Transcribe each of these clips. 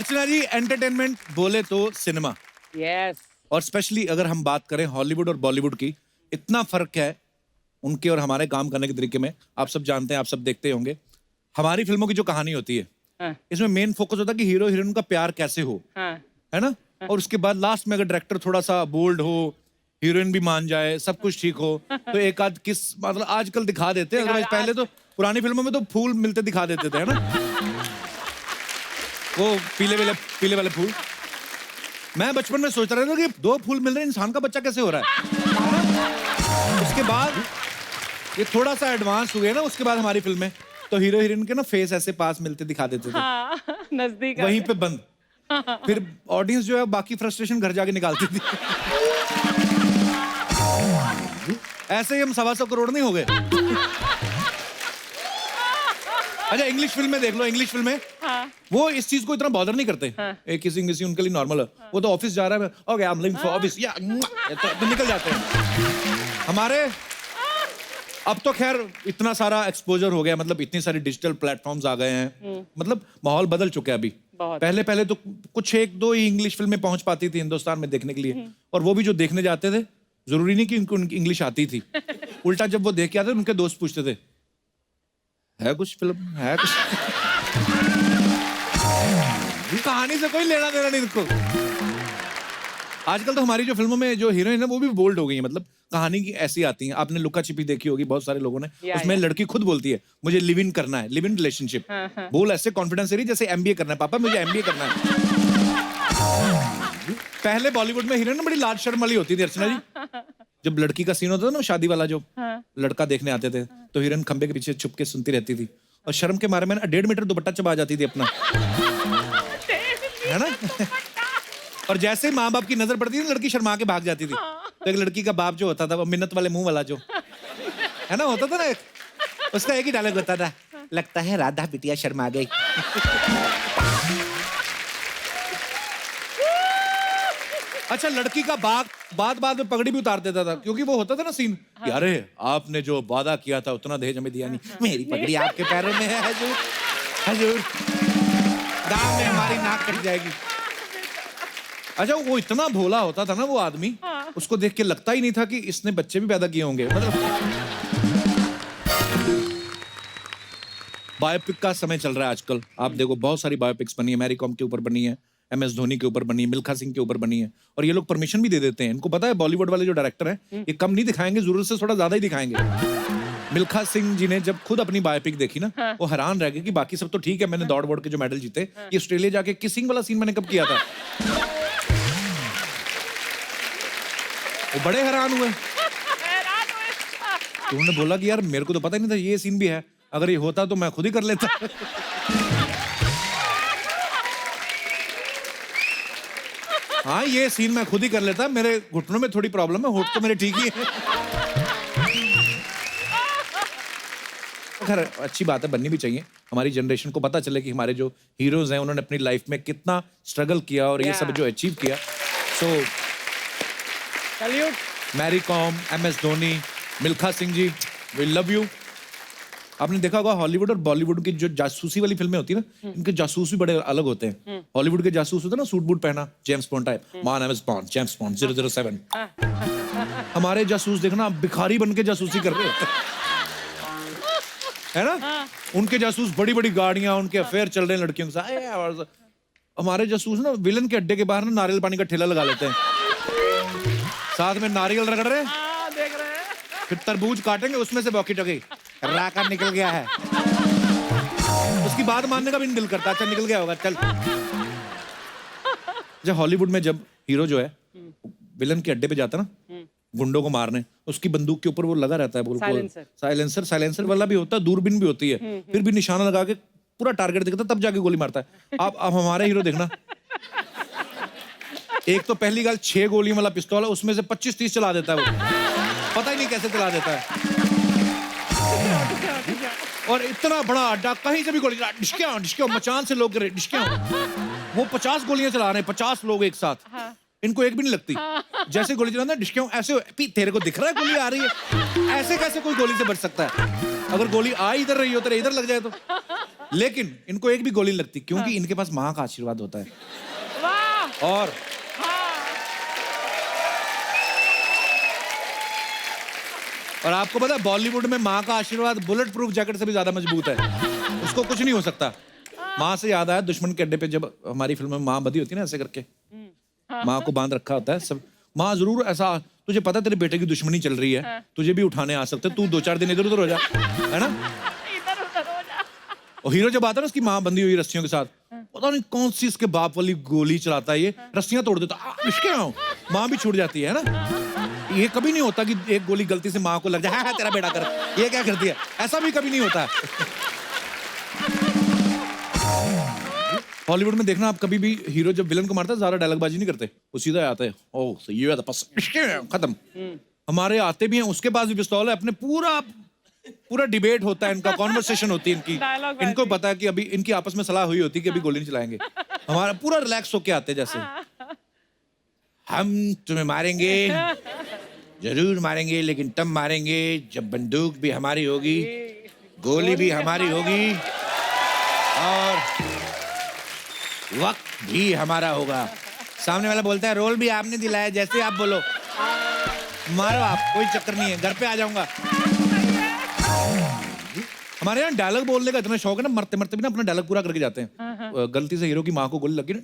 अर्चना जी, entertainment बोले तो cinema, yes और स्पेशली अगर हम बात करें हॉलीवुड और बॉलीवुड की, इतना फर्क है उनके और हमारे काम करने के तरीके में। आप सब जानते हैं, आप सब देखते होंगे। हमारी फिल्मों की जो कहानी होती है, हाँ, इसमें मेन फोकस होता है कि हीरो हीरोइन का प्यार कैसे हो, हाँ, है ना। और उसके बाद लास्ट में अगर डायरेक्टर थोड़ा सा बोल्ड हो, हीरोइन भी मान जाए, सब कुछ ठीक हो, तो एक आध किस मतलब आजकल दिखा देते हैं। अदरवाइज पहले तो पुरानी फिल्मों में तो फूल मिलते दिखा देते थे, है ना, वो पीले वाले फूल। मैं बचपन में सोच रहा था कि 2 फूल मिल रहे हैं, इंसान का बच्चा कैसे हो रहा है। उसके बाद ये थोड़ा सा एडवांस हुए ना, उसके बाद हमारी फिल्में तो हीरो हीरोइन के ना फेस ऐसे पास मिलते दिखा देते थे, हाँ, नजदीक आ वहीं गए। पे बंद। फिर ऑडियंस जो है बाकी फ्रस्ट्रेशन घर जाके निकालती थी। ऐसे ही हम 125 करोड़ नहीं हो गए। अच्छा, इंग्लिश फिल्में देख लो, इंग्लिश फिल्में हाँ, वो इस चीज को इतना बॉदर नहीं करते। हाँ। एक किसिंग किसी उनके लिए नॉर्मल है। वो तो ऑफिस जा रहा है, okay I am living for office, या तो निकल जाते हैं। हमारे अब तो खैर इतना सारा एक्सपोजर हो गया, मतलब इतनी सारी डिजिटल प्लेटफॉर्म्स आ गए हैं, मतलब माहौल बदल चुका है अभी। बहुत। पहले पहले तो कुछ 1-2 ही इंग्लिश फिल्में पहुंच पाती थी हिंदुस्तान में देखने के लिए, और वो भी जो देखने जाते थे जरूरी नहीं कि उनको इंग्लिश आती थी। उल्टा जब वो देख के आते उनके दोस्त पूछते थे, है कुछ फिल्म है कुछ। कहानी से कोई लेना देना नहीं इनको। आजकल तो हमारी जो फिल्मों में जो हीरोइन है वो भी बोल्ड हो गई है, मतलब कहानी की ऐसी आती है। आपने लुका छिपी देखी होगी बहुत सारे लोगों ने, उसमें लड़की खुद बोलती है मुझे लिव इन करना है, लिव इन रिलेशनशिप। बोल ऐसे कॉन्फिडेंस से रही जैसे एमबीए करना है, पापा मुझे एमबीए करना है। पहले बॉलीवुड में हीरोइन बड़ी लाज शर्म वाली होती थी अर्चना जी। जब लड़की का सीन होता था ना शादी वाला, जो लड़का देखने आते थे, तो हीरोइन खंबे के पीछे छुप के सुनती रहती थी, और शर्म के मारे में 1.5 मीटर दुपट्टा चबा जाती थी अपना, है ना। और जैसे ही माँ बाप की नजर पड़ती थी लड़की शर्मा के भाग जाती थी। तो एक लड़की का बाप जो होता था, वो मिन्नत वाले मुंह वाला जो है ना होता था ना, उसका एक ही डायलॉग होता था, लगता है राधा बिटिया शर्मा गई। अच्छा, लड़की का बाप बाद में पगड़ी भी उतार देता था, क्योंकि वो होता था ना सीन कि अरे आपने जो वादा किया था उतना दहेज हमें दिया नहीं, मेरी पगड़ी आपके पैरों में है हजूर, हजूर गांव में हमारी नाक कट जाएगी। अच्छा, वो इतना भोला होता था ना वो आदमी, उसको देख के लगता ही नहीं था कि इसने बच्चे भी पैदा किए होंगे। मतलब बायोपिक का समय चल रहा है आजकल, आप देखो बहुत सारी बायोपिक्स बनी है, मैरी कॉम के ऊपर बनी है, MS धोनी के ऊपर बनी है, मिल्खा सिंह के ऊपर बनी है, और ये लोग परमिशन भी दे देते हैं। इनको पता है बॉलीवुड वाले जो डायरेक्टर हैं ये कम नहीं दिखाएंगे, जरूरत से थोड़ा ज्यादा ही दिखाएंगे। मिल्खा सिंह जी ने जब खुद अपनी बायोपिक देखी ना, वो हैरान रह गए कि बाकी सब तो ठीक है, मैंने दौड़ वोड़ के जो मेडल जीते, ये ऑस्ट्रेलिया जाके किसिंग वाला सीन मैंने कब किया था। वो बड़े हैरान हुए। तो उन्होंने बोला कि यार मेरे को तो पता ही नहीं था ये सीन भी है, अगर ये होता तो मैं खुद ही कर लेता। हाँ, ये सीन मैं खुद ही कर लेता, मेरे घुटनों में थोड़ी प्रॉब्लम है, होठ तो मेरे ठीक ही है। खैर अच्छी बात है, बननी भी चाहिए। हमारी जनरेशन को पता चले कि हमारे जो हीरोज हैं उन्होंने अपनी लाइफ में कितना स्ट्रगल किया और ये सब जो अचीव किया। So salute. Mary Kom, MS Dhoni, Milkha Singh ji, we love you. आपने देखा होगा हॉलीवुड और बॉलीवुड की जो जासूसी वाली फिल्में होती है ना, इनके जासूस भी बड़े अलग होते हैं। हॉलीवुड के जासूस होते हैं ना, सूट बूट पहना, James bond type, my name is bond, James bond 007। हमारे जासूस देखना भिखारी बन के जासूसी कर रहे होते हैं, है ना। उनके जासूस बड़ी बड़ी गाड़ियां, उनके अफेयर चल रहे हैं लड़कियों के साथ। और हमारे जासूस ना विलन के अड्डे के बाहर ना नारियल पानी का ठेला लगा लेते हैं, साथ में नारियल रगड़ रहे हैं, देख रहे हैं, फिर तरबूज काटेंगे, उसमें से वॉकी टॉकी राका निकल गया है, उसकी बात मानने का भी नहीं दिल करता। अच्छा निकल गया होगा, चल। जब हॉलीवुड में जब हीरो जो है विलन के अड्डे पे जाता ना गुंडों को मारने, उसकी बंदूक के ऊपर वो लगा रहता है साइलेंसर वाला भी होता है, दूरबीन भी होती है, फिर भी निशाना लगा के पूरा टारगेट दिखता, तब जाके गोली मारता है। आप हमारे हीरो देखना, एक तो पहली गल 6 गोलियों वाला पिस्तौल है, उसमें से 25-30 चला देता है वो, पता ही नहीं कैसे चला देता है। और इतना बड़ा अड्डा, कहीं से भी गोली चला, डिशक्या मचान से लोग गिरे, डिशक्या। वो 50 गोलियां चला रहे हैं, 50 लोग एक साथ, इनको एक भी नहीं लगती। जैसे गोली चलाना डिशक्या ऐसे, तेरे को दिख रहा है गोली आ रही है, ऐसे कैसे कोई गोली से बच सकता है। अगर गोली आ इधर रही हो तेरे इधर लग जाए तो लेकिन इनको एक भी गोली नहीं लगती क्योंकि इनके पास माँ का आशीर्वाद होता है। वाह और और आपको पता है बॉलीवुड में माँ का आशीर्वाद बुलेट प्रूफ जैकेट से भी ज्यादा मजबूत है, उसको कुछ नहीं हो सकता। माँ से याद आया, दुश्मन के अड्डे पे जब हमारी फिल्म में माँ बधी होती है ना ऐसे करके, माँ को बांध रखा होता है सब, माँ जरूर ऐसा, तुझे पता है तेरे बेटे की दुश्मनी चल रही है, तुझे भी उठाने आ सकते, तू 2-4 दिन इधर उधर हो जा, है ना। इधर उधर हो जा। और हीरो जब आता है ना उसकी माँ बंधी हुई रस्सियों के साथ, पता नहीं कौन सी इसके बाप वाली गोली चलाता है, ये रस्सियां तोड़ देता है, माँ भी छूट जाती है ना। ये कभी नहीं होता कि एक गोली गलती से माँ को लग जाए, हाँ तेरा बेटा कर, ये क्या करती है, ऐसा भी कभी नहीं होता। हॉलीवुड में देखना आप, कभी भी हीरो जब विलन को मारता है ज्यादा डायलॉग बाजी नहीं करते, वो सीधा आते हैं, ओह सही है खत्म। हमारे आते भी हैं, उसके पास भी पिस्तौल है, अपने पूरा डिबेट होता है इनका, कॉन्वर्सेशन होती है इनकी, Dialogue इनको पता है कि अभी इनकी आपस में सलाह हुई होती है कि अभी गोली नहीं चलाएंगे। हमारा पूरा रिलैक्स होके आते जैसे, हम तुम्हें मारेंगे, जरूर मारेंगे, लेकिन तब मारेंगे जब बंदूक भी हमारी होगी, गोली भी हमारी होगी और वक्त भी हमारा होगा। सामने वाला बोलता है रोल भी आपने दिलाया, जैसे आप बोलो मारो आप, कोई चक्कर नहीं है, घर पे आ जाऊंगा। हमारे यहाँ डायलॉग बोलने का इतना शौक है ना, मरते मरते भी ना अपना डायलॉग पूरा करके जाते हैं। गलती से हीरो की माँ को गोली लगी ना,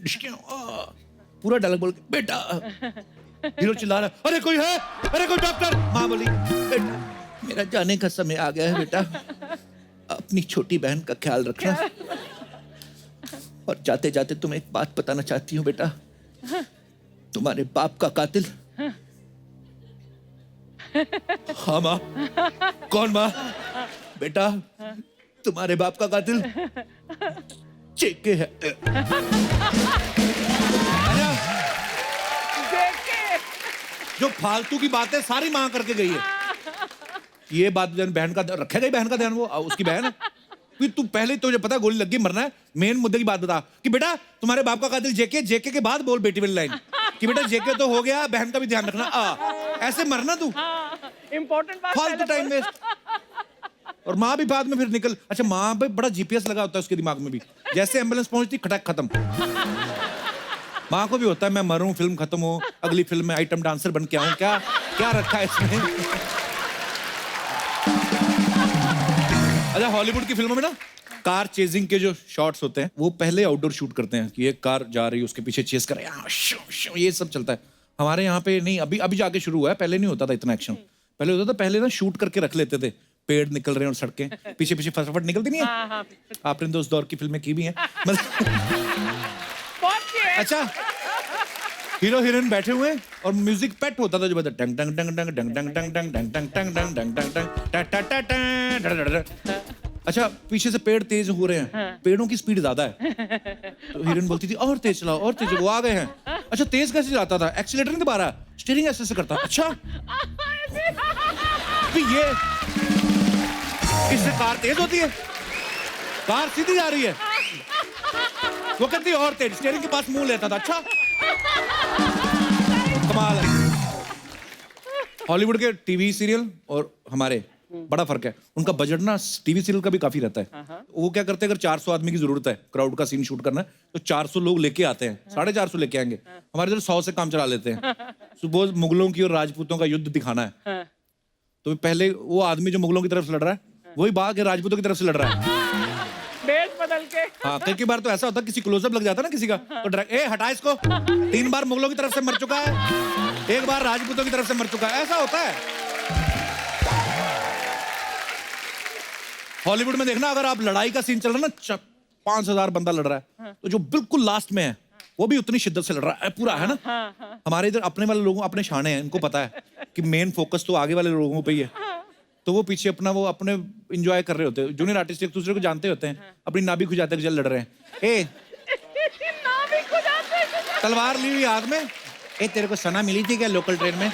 पूरा डायलॉग बोल के, बेटा, हीरो चिल्ला रहा है, अरे कोई है, अरे कोई डॉक्टर, माँ बोली, बेटा मेरा जाने का समय आ गया है बेटा, अपनी छोटी बहन का ख्याल रखना, और जाते जाते तुम्हें एक बात बताना चाहती हूँ बेटा, तुम्हारे बाप का कातिल। हाँ माँ। कौन माँ? बेटा तुम्हारे बाप का कातिल जेके है। जो फालतू की बातें सारी माँ करके गई है, ये बात बहन का रखेगा ही, बहन का ध्यान, वो उसकी बहन है। तू पहले तुझे पता गोली लग गई, मरना है, मेन मुद्दे की बात बता कि बेटा तुम्हारे बाप का कातिल जेके, जेके के बाद बोल बेटी वाली लाइन कि बेटा जेके तो हो गया, बहन का भी ध्यान रखना। ऐसे मरना तू, इम्पोर्टेंट बात, फालतू टाइम वेस्ट। और माँ भी बाद में फिर निकल, अच्छा माँ पे बड़ा जीपीएस लगा होता है उसके दिमाग में भी, जैसे एम्बुलेंस पहुंचती खटक खत्म। माँ को भी होता है मैं मरूं, फिल्म खत्म हो, अगली फिल्म में आइटम डांसर बन के आऊं, क्या क्या रखा है इसमें। अच्छा हॉलीवुड की फिल्मों में ना कार चेजिंग के जो शॉट्स होते हैं वो पहले आउटडोर शूट करते हैं कि एक कार जा रही है उसके पीछे चेस कर रहा है, ये सब चलता है। हमारे यहाँ पे नहीं, अभी अभी जाके शुरू हुआ है, पहले नहीं होता था इतना एक्शन। पहले होता था, पहले ना शूट करके रख लेते थे, पेड़ निकल रहे हैं और सड़कें पीछे पीछे फटाफट निकलती नहीं है। आपने तो उस दौर की फिल्में की भी हैं। अच्छा हीरो हीरोइन बैठे हुए हैं और म्यूजिक पेट होता था जो बता टंग टंग टंग टंग टंग टंग टंग टंग टंग टंग टंग टंग टंग टंग टंग टा टा टा टा। अच्छा पीछे से पेड़ तेज हो रहे हैं, पेड़ों की स्पीड ज्यादा है, तो हीरोइन बोलती थी और तेज चलाओ और तेज, वो आ गए हैं। अच्छा तेज कैसे चलाता था, एक्सीलेटर नहीं दबा रहा, स्टीयरिंग ऐसे करता। अच्छा ये इससे कार तेज होती है, कार सीधी जा रही है, वो कहती है और तेज, स्टीयरिंग के पास मुंह लेता था। अच्छा कमाल है। हॉलीवुड के टीवी सीरियल और हमारे बड़ा फर्क है, उनका बजट ना टीवी सीरियल का भी काफी रहता है। वो क्या करते हैं, अगर 400 आदमी की जरूरत है क्राउड का सीन शूट करना है तो 400 लोग लेके आते हैं, 450 लेके आएंगे। हमारे इधर 100 से काम चला लेते हैं। सुबह मुगलों की और राजपूतों का युद्ध दिखाना है तो पहले वो आदमी जो मुगलों की तरफ से लड़ रहा है वही भाग के राजपूतों की तरफ से लड़ रहा है। बेस बदल के। हाँ कई बार तो ऐसा होता है किसी क्लोजअप लग जाता है ना किसी का, तो ए हटा इसको, 3 बार मुगलों की तरफ से मर चुका है, 1 बार राजपूतों की तरफ से मर चुका है, ऐसा होता है। हॉलीवुड में देखना, अगर आप लड़ाई का सीन चल रहा है ना, 5000 बंदा लड़ रहा है तो जो बिल्कुल लास्ट में है वो भी उतनी शिद्दत से लड़ रहा है पूरा, है ना। हमारे इधर अपने वाले लोगों अपने शाने हैं, इनको पता है कि मेन फोकस तो आगे वाले लोगों पे ही है, तो वो पीछे अपना वो अपने एंजॉय कर रहे होते हैं। जूनियर आर्टिस्ट एक दूसरे को जानते होते हैं, अपनी नाभि खुजाते चल लड़ रहे हैं। ए तलवार ली हुई हाथ में, ए तेरे को सना मिली थी क्या लोकल ट्रेन में।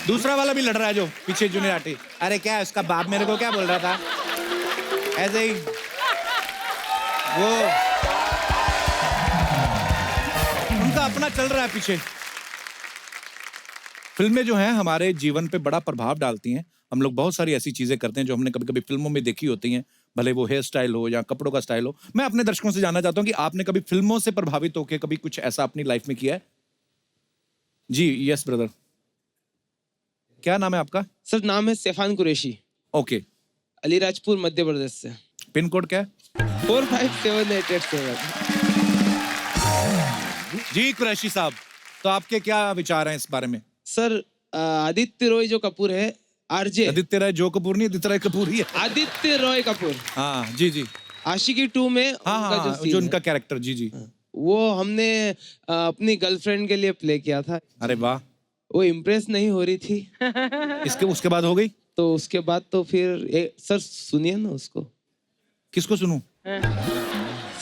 दूसरा वाला भी लड़ रहा है जो पीछे जूनियर आर्टिस्ट, अरे क्या उसका बाप मेरे को क्या बोल रहा था, ऐसे ही वो उनका अपना चल रहा है पीछे। फिल्में जो हैं हमारे जीवन पे बड़ा प्रभाव डालती हैं। हम लोग बहुत सारी ऐसी चीजें करते हैं जो हमने कभी कभी फिल्मों में देखी होती हैं, भले वो हेयर स्टाइल हो या कपड़ों का स्टाइल हो। मैं अपने दर्शकों से जानना चाहता हूँ कि आपने कभी फिल्मों से प्रभावित होकर कभी कुछ ऐसा अपनी लाइफ में किया है? जी यस ब्रदर, क्या नाम है आपका? सर नाम है स्टेफान कुरैशी, ओके, अलीराजपुर मध्य प्रदेश से। पिन कोड क्या है? 457887। जी कुरैशी साहब, तो आपके क्या विचार हैं इस बारे में? सर आदित्य रॉय जो कपूर है, आरजे आदित्य राय जो कपूर नहीं, आदित्य राय कपूर ही है। आदित्य रॉय कपूर, हाँ जी जी, आशिकी 2 में हाँ उनका हाँ, scene जो है, उनका कैरेक्टर, जी जी। वो हमने अपनी गर्लफ्रेंड के लिए प्ले किया था। अरे वाह, वो इम्प्रेस नहीं हो रही थी, इसके उसके बाद हो गई? तो उसके बाद तो फिर सर सुनिए ना उसको, किसको सुनूं?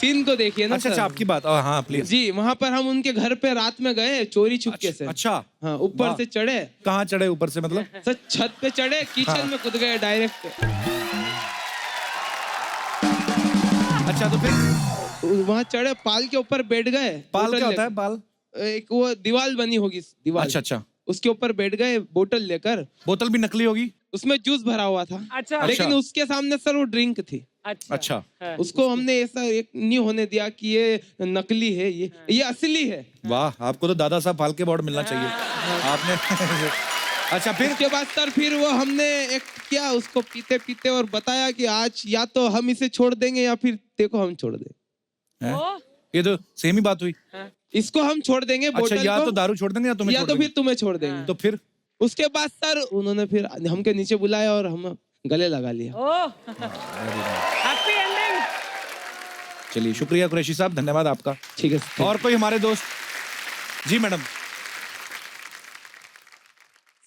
सीन को देखिए ना अच्छा सर। अच्छा, आपकी बात, हाँ प्लीज। जी, वहां पर हम उनके घर पे रात में गए चोरी छुपके से। अच्छा, हाँ, ऊपर वाह। से चढ़े, कहाँ चढ़े ऊपर से मतलब? सर छत पे चढ़े, किचन हाँ। में कूद गए डायरेक्ट। अच्छा, तो फिर वहां चढ़े, पाल के ऊपर बैठ गए। पाल बोतल क्या होता है? लेकर। पाल? एक वो दीवार बनी होगी, दीवार। अच्छा अच्छा, उसके ऊपर बैठ गए बोतल लेकर, बोतल भी नकली होगी? उसमें जूस भरा हुआ था। अच्छा लेकिन अच्छा। उसके सामने सर वो ड्रिंक थी। अच्छा, हाँ। उसको हमने ऐसा एक नहीं होने दिया कि ये नकली है, ये असली है। वाह, आपको तो दादा साहब फाल्के अवार्ड मिलना चाहिए आपने। अच्छा फिर? उसके बाद सर फिर वो हमने एक किया उसको पीते पीते और बताया कि आज या तो हम इसे छोड़ देंगे या फिर देखो हम छोड़ देंगे। हैं? ओ, ये तो सेम ही बात हुई। इसको हम छोड़ देंगे अच्छा, बोतल या को, तो दारू छोड़ देंगे या तुम्हें या छोड़ तो देंगे। फिर तुम्हें छोड़ देंगे। तो फिर उसके बाद सर उन्होंने फिर हमके नीचे बुलाया और हम गले लगा लिया। ओ, हैप्पी एंडिंग। चलिए, शुक्रिया कुरैशी साहब, धन्यवाद आपका। ठीक है सर। और कोई हमारे दोस्त? जी मैडम।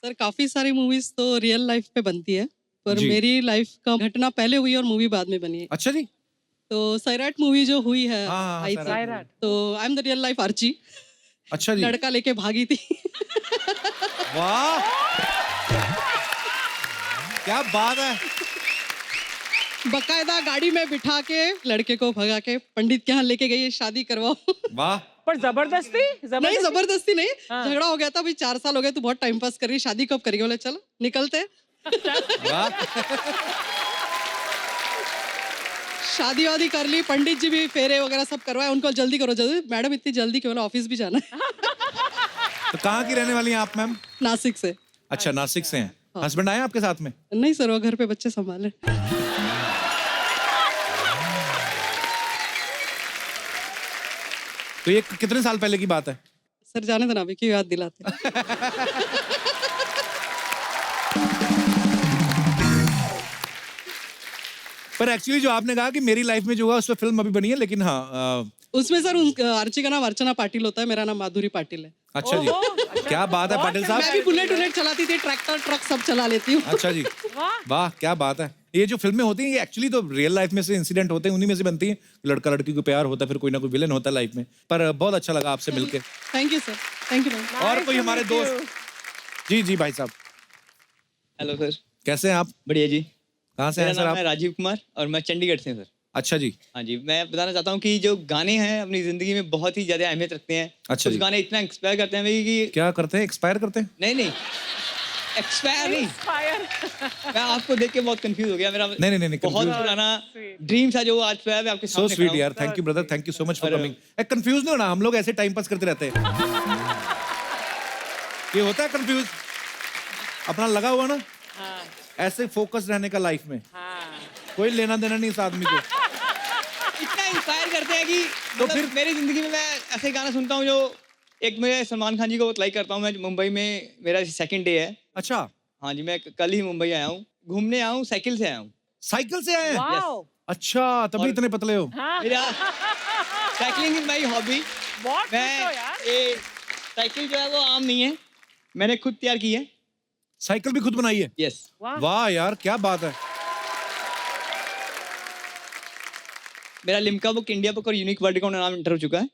सर काफी सारी मूवीज तो रियल लाइफ पे बनती है, पर जी। मेरी लाइफ का घटना पहले हुई और मूवी बाद में बनी है। अच्छा जी, तो सैराट मूवी जो हुई है, हाँ, आई थी, सैराट। तो I am the real life Archi. अच्छा जी, लड़का लेके भागी थी। वाह क्या बात है। बकायदा गाड़ी में बिठा के लड़के को भगा के पंडित के यहाँ लेके गई, शादी करवाओ। वाह, पर जबरदस्ती नहीं जबरदस्ती नहीं, हाँ। झगड़ा हो गया था, भाई 4 साल हो गए, तू बहुत टाइम पास कर रही है, शादी कब करेगी? बोले चलो निकलते हैं। वाह, शादी वादी कर ली, पंडित जी भी फेरे वगैरह सब करवाए, उनको जल्दी करो जल्दी। मैडम इतनी जल्दी क्यों, बोला ऑफिस भी जाना है। तो कहाँ की रहने वाली हैं आप मैम? नासिक से। अच्छा, नासिक से हैं। हस्बैंड आए आपके साथ में? नहीं सर, वो घर पे बच्चे संभाले। तो ये कितने साल पहले की बात है? सर जाने देना, अभी क्यों याद दिलाते हैं? पर एक्चुअली जो आपने कहा कि मेरी लाइफ में जो हुआ उस पर फिल्म अभी बनी है, लेकिन हाँ उसमें सर आर्ची का नाम अर्चना पाटिल होता है, मेरा नाम माधुरी पाटिल है। अच्छा जी, क्या बात है पाटिल मैं साहब। भी बुलेट उलेट चलाती थी, ट्रैक्टर ट्रक सब चला लेती हूँ। अच्छा जी, वाह क्या बात है। ये जो फिल्में होती हैं ये एक्चुअली तो रियल लाइफ में से इंसिडेंट होते हैं, उन्हीं में से बनती हैं। लड़का लड़की को प्यार होता है, फिर कोई ना कोई विलन होता है लाइफ में। पर बहुत अच्छा लगा आपसे मिलके। Thank you sir, thank you ma'am. और कोई हमारे दोस्त? जी जी भाई साहब, हेलो सर। कैसे हैं आप? बढ़िया जी। कहाँ से हैं मेरा सर नाम आप? है राजीव कुमार और मैं चंडीगढ़ से हूँ सर। अच्छा जी, हाँ जी, मैं बताना चाहता हूँ कि जो गाने हैं अपनी जिंदगी में बहुत ही ज्यादा अहमियत रखते हैं। अच्छा कुछ जी। गाने इतना एक्सपायर करते हैं मेरी कि क्या करते हैं? एक्सपायर करते हैं? नहीं एक्सपायर नहीं। फायर। मैं आपको देख के बहुत कंफ्यूज हो गया। मेरा नहीं, बहुत confused। पुराना ड्रीम था जो आज जो है मैं आपके सो सामने स्वीट खड़ा यार, thank you brother, thank you so much for अरे- कमिंग। कंफ्यूज नहीं होना, हम लोग ऐसे टाइम पास करते रहते हैं। ये होता है कंफ्यूज, अपना लगा हुआ ना, हाँ, ऐसे फोकस रहने का लाइफ में, हाँ। कोई लेना देना नहीं इस आदमी को। हूँ। इतना इंस्पायर करते हैं कि तो मतलब फिर- मेरी जिंदगी में मैं ऐसे गाना सुनता हूँ जो एक मैं सलमान खान जी को बहुत लाइक करता हूँ। मैं मुंबई में, मेरा सेकंड डे है। अच्छा, हाँ जी, मैं कल ही मुंबई आया हूँ, घूमने आया हूँ, साइकिल से आया हूँ। साइकिल से आए हैं? वाओ, अच्छा, तभी और- इतने पतले हो। हाँ, मेरा साइकिलिंग इज माई हॉबी। बहुत खुश हो मैं यार। ये साइकिल जो है वो आम नहीं है, मैंने खुद तैयार की है। साइकिल भी खुद बनाई है? यस। वाह, वाह यार, क्या बात है। मेरा लिम्का बुक, इंडिया बुक और यूनिक वर्ल्ड रिकॉर्ड नाम इंटर हो चुका है।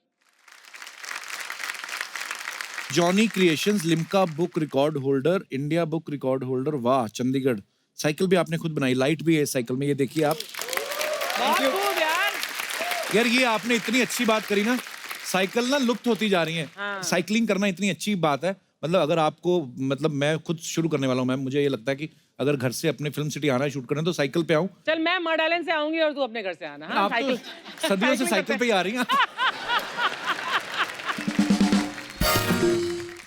Johnny creations Limca book record holder, India book record holder. वाह, चंडीगढ़। साइकिल भी आपने खुद बनाई, लाइट भी है इस साइकिल में, ये देखिए आप। बहुत खूब यार। यार ये आपने इतनी अच्छी बात करी ना, साइकिल ना लुप्त होती जा रही है। हाँ। साइकिलिंग करना इतनी अच्छी बात है। मतलब अगर आपको, मतलब मैं खुद शुरू करने वाला हूँ मैम, मुझे ये लगता है कि अगर घर से अपने फिल्म सिटी आना है शूट करना तो साइकिल पे आऊं। चल मैं मॉडलन से आऊंगी और तू अपने घर से आना। हाँ, आप तो सदियों से साइकिल पे ही आ रही हैं।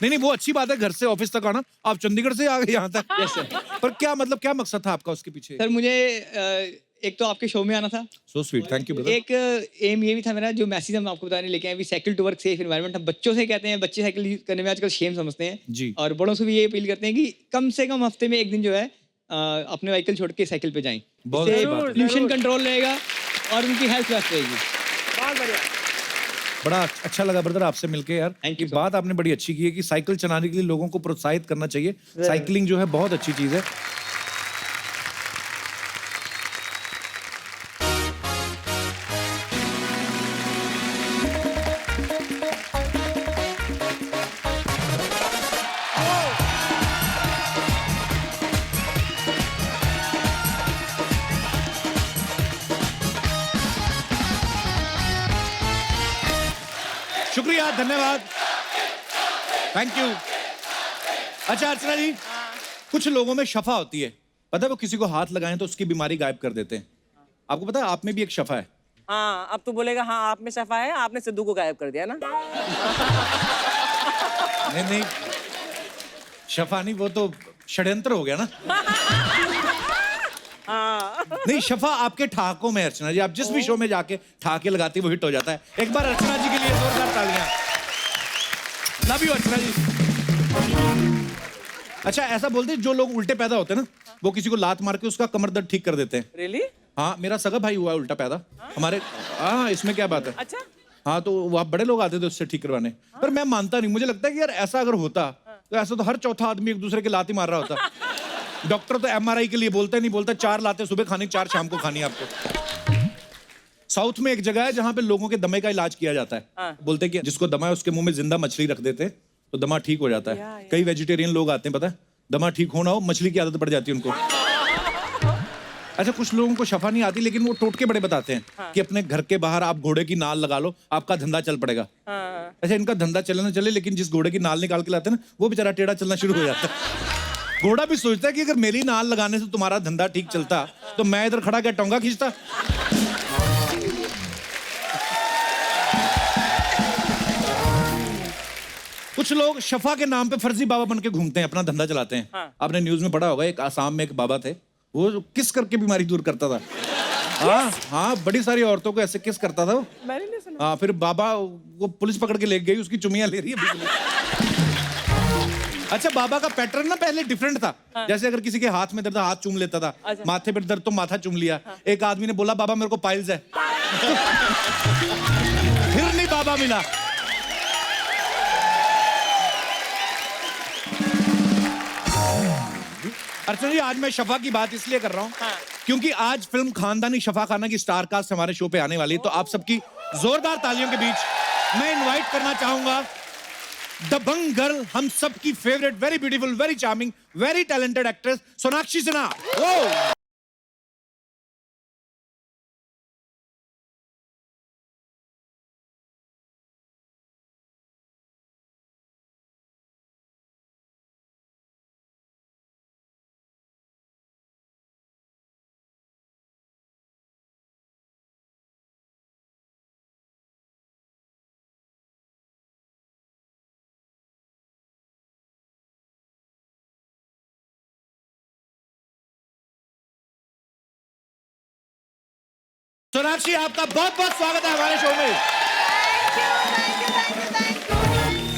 नहीं वो अच्छी बात है, घर से ऑफिस तक आना। आप चंडीगढ़ से आ गए यहाँ तक। Yes sir. पर क्या मतलब, क्या मकसद था आपका उसके पीछे? सर मुझे एक तो आपके शो में आना था। So sweet, thank you brother. एक एम ये भी था मेरा, जो मैसेज हम आपको बताने लेके आए, we cycle to work safe environment. हम बच्चों से कहते हैं, बच्चे साइकिल यूज करने में आजकल शेम समझते हैं जी। और बड़ों से भी ये अपील करते हैं कि कम से कम हफ्ते में एक दिन जो है अपने व्हीकल छोड़ के साइकिल पे जाएं। बहुत इससे अच्छी बात है। पोल्यूशन कंट्रोल रहेगा और उनकी हेल्थ बेस्ट रहेगी। बहुत बढ़िया। बड़ा अच्छा लगा ब्रदर आपसे मिलके यार। Thank you, sir. बात आपने बड़ी अच्छी की है कि साइकिल चलाने के लिए लोगों को प्रोत्साहित करना चाहिए। साइकिलिंग जो है बहुत अच्छी चीज है। शुक्रिया, धन्यवाद, थैंक यू। अच्छा अर्चना जी, कुछ लोगों में शफा होती है, पता है वो किसी को हाथ लगाएं तो उसकी बीमारी गायब कर देते हैं। आपको पता है आप में भी एक शफा है। हाँ, अब तू बोलेगा हाँ आप में शफा है, आपने सिद्धू को गायब कर दिया ना। नहीं शफा नहीं, वो तो षड्यंत्र हो गया ना। नहीं शफा आपके ठहाकों में। अर्चना जी आप जिस भी शो में जाके ठहाके लगाती वो हिट हो जाता है। एक बार अर्चना जी के लिए जोरदार तालियां। लव यू अर्चना जी। अच्छा ऐसा बोलते हैं जो लोग उल्टे पैदा होते हैं ना, वो किसी को लात मार के उसका कमर दर्द ठीक कर देते हैं। रियली? हाँ मेरा सगा भाई हुआ है उल्टा पैदा हमारे। हाँ इसमें क्या बात है। अच्छा। हाँ तो वहाँ बड़े लोग आते थे उससे ठीक करवाने। पर मैं मानता नहीं, मुझे लगता है कि यार ऐसा अगर होता तो ऐसा तो हर चौथा आदमी एक दूसरे के लात ही मार रहा होता। डॉक्टर तो एमआरआई के लिए बोलता नहीं, बोलता 4 लाते सुबह खानी, 4 शाम को खानी आपको। साउथ में एक जगह है जहाँ पे लोगों के दमे का इलाज किया जाता है। हाँ। बोलते हैं कि जिसको दमा है उसके मुंह में जिंदा मछली रख देते हैं तो दमा ठीक हो जाता है। कई वेजिटेरियन लोग आते हैं, पता है दमा ठीक होना हो मछली की आदत पड़ जाती है उनको। अच्छा कुछ लोगों को शफा नहीं आती लेकिन वो टोटके बड़े बताते हैं। हाँ। कि अपने घर के बाहर आप घोड़े की नाल लगा लो, आपका धंधा चल पड़ेगा। हाँ। अच्छा इनका धंधा चले ना चले, लेकिन जिस घोड़े की नाल निकाल के लाते हैं ना वो बेचारा टेढ़ा चलना शुरू हो जाता है। घोड़ा भी सोचता है कि अगर मेरी नाल लगाने से तुम्हारा धंधा ठीक चलता तो मैं इधर खड़ा क्या टोंगा खींचता। कुछ लोग शफा के नाम पे फर्जी बाबा बन के घूमते हैं, अपना धंधा चलाते हैं। हाँ। आपने न्यूज में पढ़ा होगा एक आसाम में एक बाबा थे, वो किस करके बीमारी दूर करता था। हाँ हाँ बड़ी सारी औरतों को ऐसे किस करता था वो। मैंने नहीं सुना। हाँ फिर बाबा वो पुलिस पकड़ के ले गई, उसकी चुमियां ले रही है। अच्छा बाबा का पैटर्न ना पहले डिफरेंट था। हाँ। जैसे अगर किसी के हाथ में दर्द हाथ चूम लेता था। अच्छा। माथे पे दर्द तो माथा चूम लिया। हाँ। एक आदमी ने बोला बाबा मेरे को पाइल्स है। फिर नहीं बाबा मिला। अर्चना जी आज मैं शफा की बात इसलिए कर रहा हूँ। हाँ। क्योंकि आज फिल्म खानदानी शफा खाना की स्टार कास्ट हमारे शो पे आने वाली है, तो आप सबकी जोरदार तालियों के बीच मैं इनवाइट करना चाहूंगा दबंग गर्ल, हम सबकी favourite, very beautiful, very charming, very talented actress Sonakshi Sinha. Sonakshi आपका बहुत बहुत स्वागत है हमारे शो में।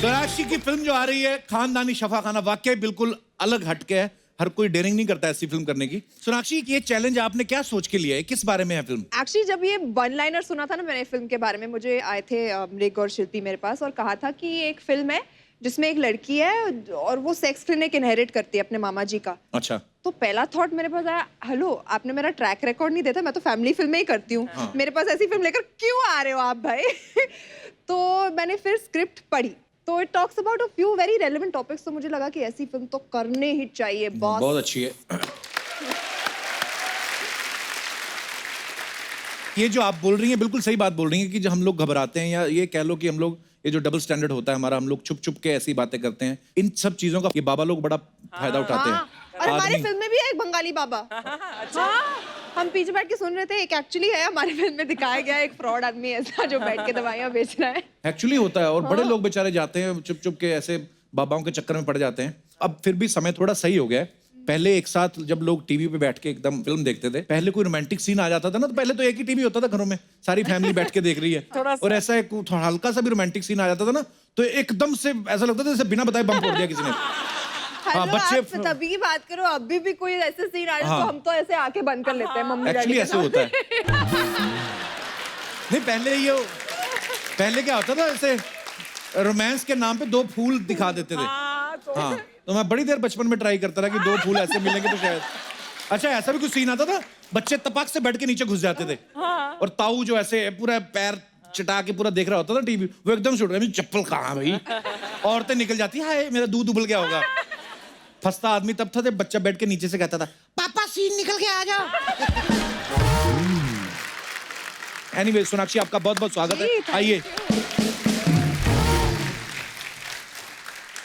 सोनाक्षी की फिल्म जो आ रही है खानदानी शफा खाना, वाकई बिल्कुल अलग हटके है। हर कोई डेयरिंग नहीं करता ऐसी फिल्म करने की। सोनाक्षी ये चैलेंज आपने क्या सोच के लिया है, किस बारे में है फिल्म? एक्चुअली जब ये वन लाइनर सुना था ना मैंने फिल्म के बारे में, मुझे आए थे मृग और शिल्पी मेरे पास और कहा था कि ये एक फिल्म है जिसमें एक लड़की है और वो सेक्स क्लिनिक इनहेरिट करती है अपने मामा जी का। अच्छा। तो पहला थॉट मेरे पास आया, हेलो आपने मेरा ट्रैक रिकॉर्ड नहीं देता, मैं तो फैमिली फिल्में ही करती हूँ। हाँ। मेरे पास ऐसी फिल्म लेकर क्यों आ रहे हो आप भाई। तो मैंने फिर स्क्रिप्ट पढ़ी तो it talks about a few very relevant topics, तो मुझे लगा कि ऐसी फिल्म तो करने ही चाहिए। बहुत अच्छी है। ये जो आप बोल रही हैं बिल्कुल सही बात बोल रही हैं कि जब हम लोग घबराते हैं या ये कह लो कि हम लोग ये जो डबल स्टैंडर्ड होता है हमारा, हम लोग छुप छुप के ऐसी बातें करते हैं, इन सब चीजों का ये बाबा लोग बड़ा फायदा उठाते हैं। और हमारी आदमी। फिल्म में भी है एक बंगाली बाबा। हाँ, हम पीछे बैठ के सुन रहे थे, एक एक्चुअली है हमारी फिल्म में दिखाया गया एक फ्रॉड आदमी ऐसा जो बैठ के दवाइयाँ बेच रहा है। एक्चुअली होता है, और बड़े लोग बेचारे जाते हैं चुप चुप के ऐसे बाबाओं के चक्कर में पड़ जाते हैं। अब फिर भी समय थोड़ा सही हो गया है। पहले एक साथ जब लोग टीवी पे बैठ के एकदम फिल्म देखते थे, पहले कोई रोमांटिक सीन आ जाता था ना, तो पहले तो एक ही टीवी होता था घरों में, सारी फैमिली बैठ के देख रही है, और ऐसा एक थोड़ा हल्का सा भी रोमांटिक सीन आ जाता था ना, तो एकदम से ऐसा लगता था जैसे बिना बताए बम फोड़ दिया किसी ने। हाँ, हेलो, बच्चे आप तभी की बात करो, अभी भी कोई ऐसे सीन आ रहा है हाँ। तो हम तो ऐसे आंखें बंद कर लेते हैं मम्मी एक्चुअली ऐसे होता है। नहीं, पहले क्या होता था, ऐसे रोमांस के नाम पे 2 फूल दिखा देते थे। हाँ, तो मैं बड़ी देर बचपन में ट्राई करता रहा कि 2 फूल ऐसे मिलेंगे तो शायद। अच्छा, ऐसा भी कुछ सीन आता था, बच्चे तपाक से बैठ के नीचे घुस जाते थे, और ताऊ जो ऐसे पूरा पैर चटा के पूरा देख रहा होता था टीवी, वो एकदम से उठ गया, चप्पल कहाँ भाई, औरतें निकल जाती है, मेरा दूध उबल गया होगा। फंसता आदमी तब था जब बच्चा बैठ के नीचे से कहता था, पापा सीन निकल के आ जाओ। एनीवे, सोनाक्षी आपका बहुत बहुत स्वागत है, आइए।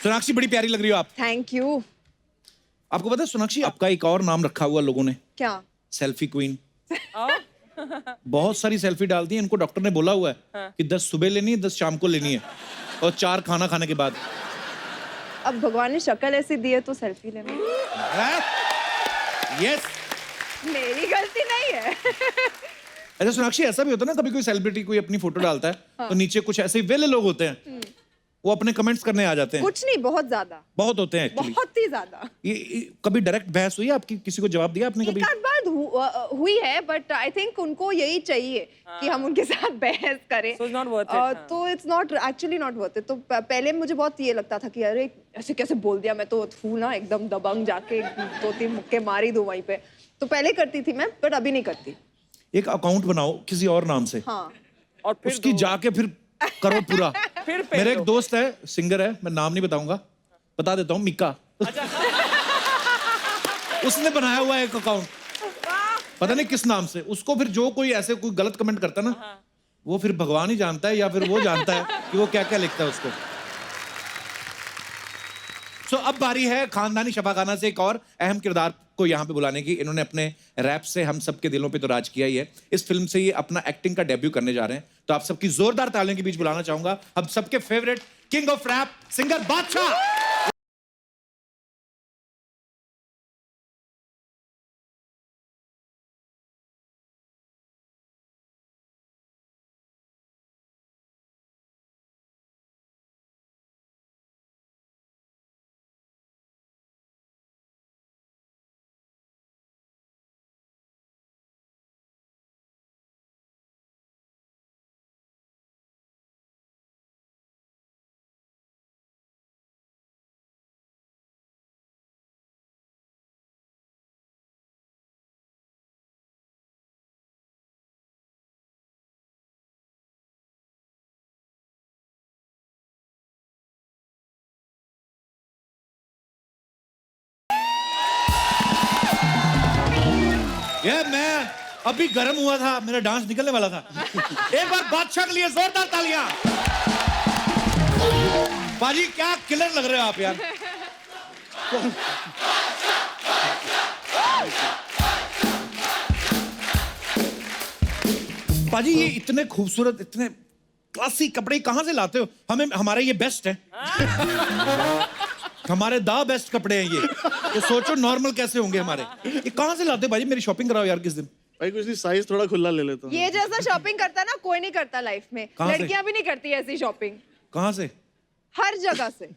सोनाक्षी बड़ी प्यारी लग रही हो आप। Thank you. आपको पता है सोनाक्षी, आपका एक और नाम रखा हुआ लोगों ने, क्या? Selfie queen. बहुत सारी सेल्फी डालती है, इनको डॉक्टर ने बोला हुआ है कि 10 सुबह लेनी है, 10 शाम को लेनी है, और 4 खाना खाने के बाद। अब भगवान ने शक्ल ऐसी दी है तो सेल्फी लेना। यस, मेरी गलती नहीं है। अच्छा सोनाक्षी, ऐसा भी होता है ना, कभी कोई सेलिब्रिटी कोई अपनी फोटो डालता है तो नीचे कुछ ऐसे वेले लोग होते हैं, वो अपने कमेंट्स करने आ जाते हैं। कुछ नहीं, बहुत ज्यादा, बहुत होते हैं एक्चुअली। बहुत ही ज्यादा। ये कभी डायरेक्ट बहस हुई है आपकी, किसी को जवाब दिया आपने कभी? एक आध बार हुई है, बट आई थिंक उनको यही चाहिए कि हम उनके साथ बहस करें। So it's not worth it, तो it's not actually not worth it. तो पहले मुझे बहुत ये लगता था कि अरे ऐसे कैसे बोल दिया, मैं तो हूँ ना एकदम दबंग, जाके 2-3 मुक्के मार ही दूं वहीं पे। तो पहले करती थी मैं, बट अभी नहीं करती। एक अकाउंट बनाओ किसी और नाम से, हाँ, और फिर उसकी जाके फिर करो पूरा। फिर मेरा एक दोस्त है, सिंगर है, मैं नाम नहीं बताऊंगा, बता देता हूँ, मिक्का। उसने बनाया हुआ है एक अकाउंट, पता नहीं किस नाम से। उसको फिर जो कोई ऐसे कोई गलत कमेंट करता है ना, वो फिर भगवान ही जानता है या फिर वो जानता है कि वो क्या क्या लिखता है उसको। सो अब बारी है खानदानी शफाखाना से एक और अहम किरदार को यहाँ पे बुलाने की। इन्होंने अपने रैप से हम सबके दिलों पे तो राज किया ही है। इस फिल्म से ये अपना एक्टिंग का डेब्यू करने जा रहे हैं, तो आप सबकी जोरदार तालियों के बीच बुलाना चाहूंगा हम सबके favourite king of rap singer Badshah. ये मैं अभी गर्म हुआ था, मेरा डांस निकलने वाला था। एक बार बादशाह के लिए जोरदार तालियां। बाजी क्या किलर लग रहे हो आप यार। बाजी ये इतने खूबसूरत, इतने क्लासी कपड़े कहां से लाते हो? हमें हमारे ये बेस्ट है, हमारे दा बेस्ट कपड़े हैं ये, तो सोचो नॉर्मल कैसे होंगे हमारे। ये कहां से लाते हो भाई? मेरी शॉपिंग कराओ यार किस दिन। भाई कुछ नहीं, साइज थोड़ा खुला ले लेता हूँ। ये जैसा शॉपिंग करता है ना कोई नहीं करता लाइफ में। कहाँ से? लड़कियां भी नहीं करती ऐसी शॉपिंग, कहां से? हर जगह से।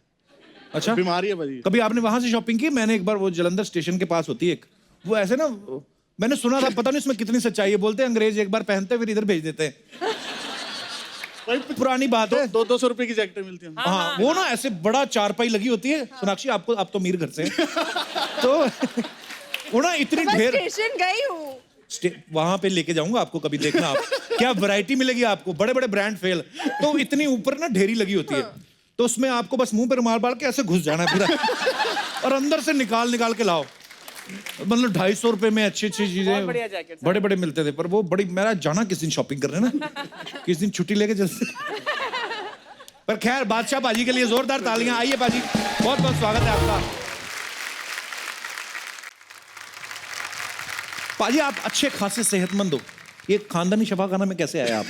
अच्छा, बीमारी है भाई। कभी आपने वहां से शॉपिंग की? मैंने एक बार, वो जलंधर स्टेशन के पास होती है एक, वो ऐसे ना, मैंने सुना था, पता नहीं इसमें कितनी सच्चाई है, बोलते हैं अंग्रेज एक बार पहनते फिर इधर भेज देते हैं। पुरानी बात है। 200 रुपए की जैकेटें मिलती हैं। हाँ, वो ना ऐसे बड़ा चारपाई लगी होती है। सोनाक्षी आपको, आप तो मीर घर से हैं। तो वो ना इतनी बस ढेर, स्टेशन गई हूँ, वहां पे लेके जाऊंगा आपको, कभी देखना आप, क्या वैरायटी मिलेगी आपको, बड़े बड़े ब्रांड फेल। तो इतनी ऊपर ना ढेरी लगी होती है, तो उसमें आपको बस मुंह पे रुमाल बाल के ऐसे घुस जाना है पूरा, और अंदर से निकाल निकाल के लाओ। मतलब 250 रुपए में अच्छी अच्छी चीजें बढ़िया जैकेट्स बड़े बड़े मिलते थे। पर वो बड़ी, मेरा जाना किस दिन शॉपिंग करने ना, किस दिन छुट्टी लेके जल्दी। पर खैर, बादशाह बाजी के लिए जोरदार तालियां। आइए बाजी, बहुत बहुत स्वागत है आपका। पाजी आप अच्छे खासे सेहतमंद हो, ये खानदानी शफाखाना में कैसे आए आप?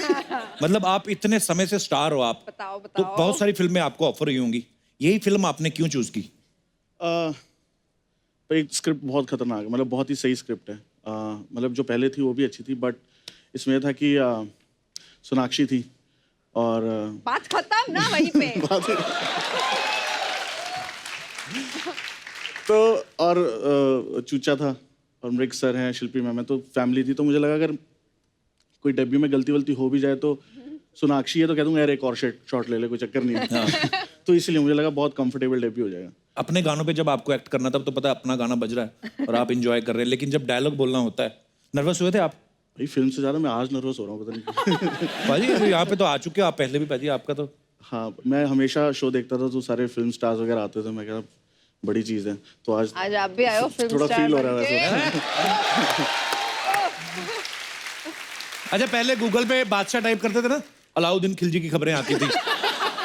मतलब आप इतने समय से स्टार हो आप, बताओ तो बताओ। बहुत सारी फिल्में आपको ऑफर हुई होंगी, यही फिल्म आपने क्यों चूज की? पर एक स्क्रिप्ट बहुत खतरनाक है, मतलब बहुत ही सही स्क्रिप्ट है। मतलब जो पहले थी वो भी अच्छी थी, बट इसमें यह था कि सोनाक्षी थी और बात खत्म ना वहीं पे। तो और चूचा था और मृग सर हैं, शिल्पी मैम है, तो फैमिली थी। तो मुझे लगा अगर कोई डेब्यू में गलती वलती हो भी जाए तो सोनाक्षी है तो कह दूंगा यार एक और शॉट ले ले, कोई चक्कर नहीं है। तो इसलिए मुझे लगा बहुत कंफर्टेबल डेब्यू हो जाएगा। अपने गानों पे जब आपको एक्ट करना था तो पता है अपना गाना बज रहा है और आप इंजॉय कर रहे हैं, लेकिन जब डायलॉग बोलना होता है, नर्वस हुए थे आप? भाई फिल्म से ज़्यादा मैं आज नर्वस हो रहा हूँ, पता नहीं। पाजी यहाँ पे तो आ चुके हो आप पहले भी, पाजी आपका तो हाँ, मैं हमेशा शो देखता था तो सारे फिल्म स्टार्स वगैरह आते थे, मैं कह रहा बड़ी चीज़ है। तो आज आप भी आए हो फिल्म थोड़ा स्टार फील हो रहा बनके। है वैसे। अच्छा, पहले गूगल पे बादशाह टाइप करते थे ना, अलाउद्दीन खिलजी की खबरें आती थी,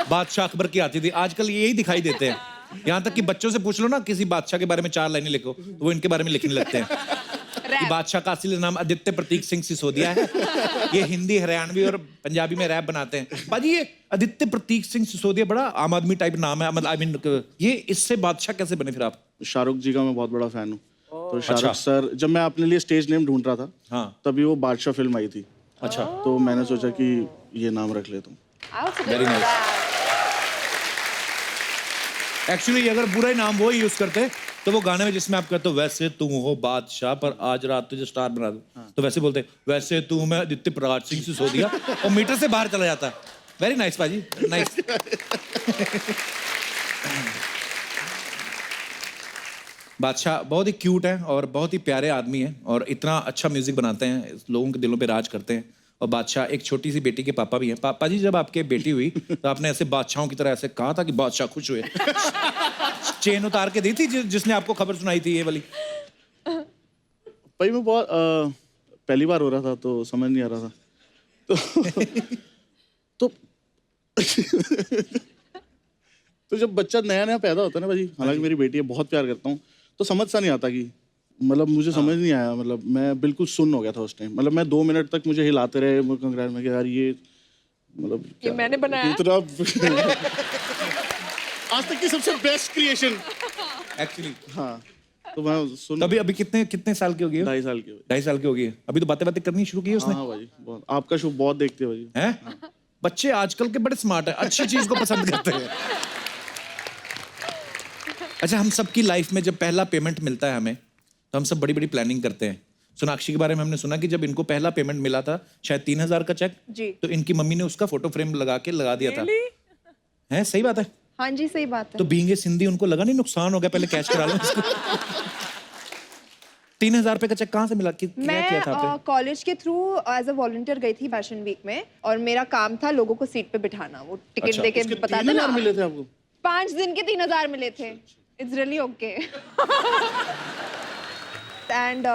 बादशाह अकबर की आती थी, आजकल यही दिखाई देते हैं। यहाँ तक कि बच्चों से पूछ लो ना किसी बादशाह के बारे में 4 लाइनें लिखो तो वो इनके बारे में लिखने लगते हैं कि बादशाह का असली नाम आदित्य प्रतीक सिंह सिसोदिया है, ये हिंदी, हरियाणवी और पंजाबी में रैप बनाते हैं। बाजी ये आदित्य प्रतीक सिंह सिसोदिया बड़ा आम आदमी टाइप नाम है, मतलब आई मीन ये इससे बादशाह कैसे बने फिर आप? शाहरुख जी का मैं बहुत बड़ा फैन हूँ, तो शाहरुख सर, जब मैं अपने लिए स्टेज नेम ढूंढ रहा था, हाँ, तभी वो बादशाह फिल्म आई थी। अच्छा, तो मैंने सोचा कि ये नाम रख लेता हूँ। Very nice. एक्चुअली अगर बुरा ही नाम वो ही यूज करते तो वो गाने में जिसमें आप कहते हो वैसे तुम हो बादशाह पर आज रात तुझे स्टार बना दूं, तो वैसे बोलते वैसे तू मैं आदित्य प्रकाश सिंह सिसोदिया, और मीटर से बाहर चला जाता। वेरी नाइस पाजी, नाइस। बादशाह बहुत ही क्यूट है और बहुत ही प्यारे आदमी है और इतना अच्छा म्यूजिक बनाते हैं, लोगों के दिलों पे राज करते हैं। और बादशाह एक छोटी सी बेटी के पापा भी हैं। पापा जी जब आपके बेटी हुई तो आपने ऐसे बादशाहों की तरह ऐसे कहा था कि बादशाह खुश हुए, चेन उतार के दी थी जिसने आपको खबर सुनाई थी ये वाली? भाई मैं बहुत पहली बार हो रहा था तो समझ नहीं आ रहा था, तो तो जब बच्चा नया नया पैदा होता है ना भाई, हालांकि मेरी बेटी है, बहुत प्यार करता हूँ, तो समझ सा नहीं आता कि मतलब मुझे समझ नहीं आया, मतलब मैं बिल्कुल सुन्न हो गया था उस टाइम। मतलब मैं 2 मिनट तक मुझे हिलाते रहे कंग्रेस में कि यार ये मतलब ये मैंने बनाया इतना आज तक की सबसे बेस्ट क्रिएशन एक्चुअली। हाँ, तो मैं सुन तो अभी कितने साल की हो गई है? 2.5 साल की भाई। 2.5 साल की हो गई है, अभी तो बातें करनी शुरू की है उसने। हाँ भाई, बहुत आपका शो बहुत देखते हैं भाई। हैं? बच्चे आजकल के बड़े स्मार्ट है, अच्छी चीज को पसंद करते हैं। अच्छा, हम सबकी लाइफ में जब पहला पेमेंट मिलता है हमें तो हम सब बड़ी बड़ी प्लानिंग करते हैं। सोनाक्षी के बारे में हमने सुना कि जब इनको पहला पेमेंट मिला था शायद 3,000 का चेक, जी, तो इनकी मम्मी ने उसका फोटो फ्रेम लगा दिया था। है सही बात है? हाँ जी सही बात है। तो बीइंग ए सिंधी उनको लगा नहीं नुकसान हो गया, पहले कैश करा लो इसको। 3,000 रुपए का चेक कहाँ से मिला? क्या किया था आपने? मैं कॉलेज के थ्रू एज अ वॉलंटियर गई थी फैशन वीक में, और मेरा काम था लोगों को सीट पे बिठाना, वो टिकट अच्छा, देके इसके बताते 3,000 ना। मिले थे आपको? 5 दिन के 3,000 मिले थे। It's really okay. एंड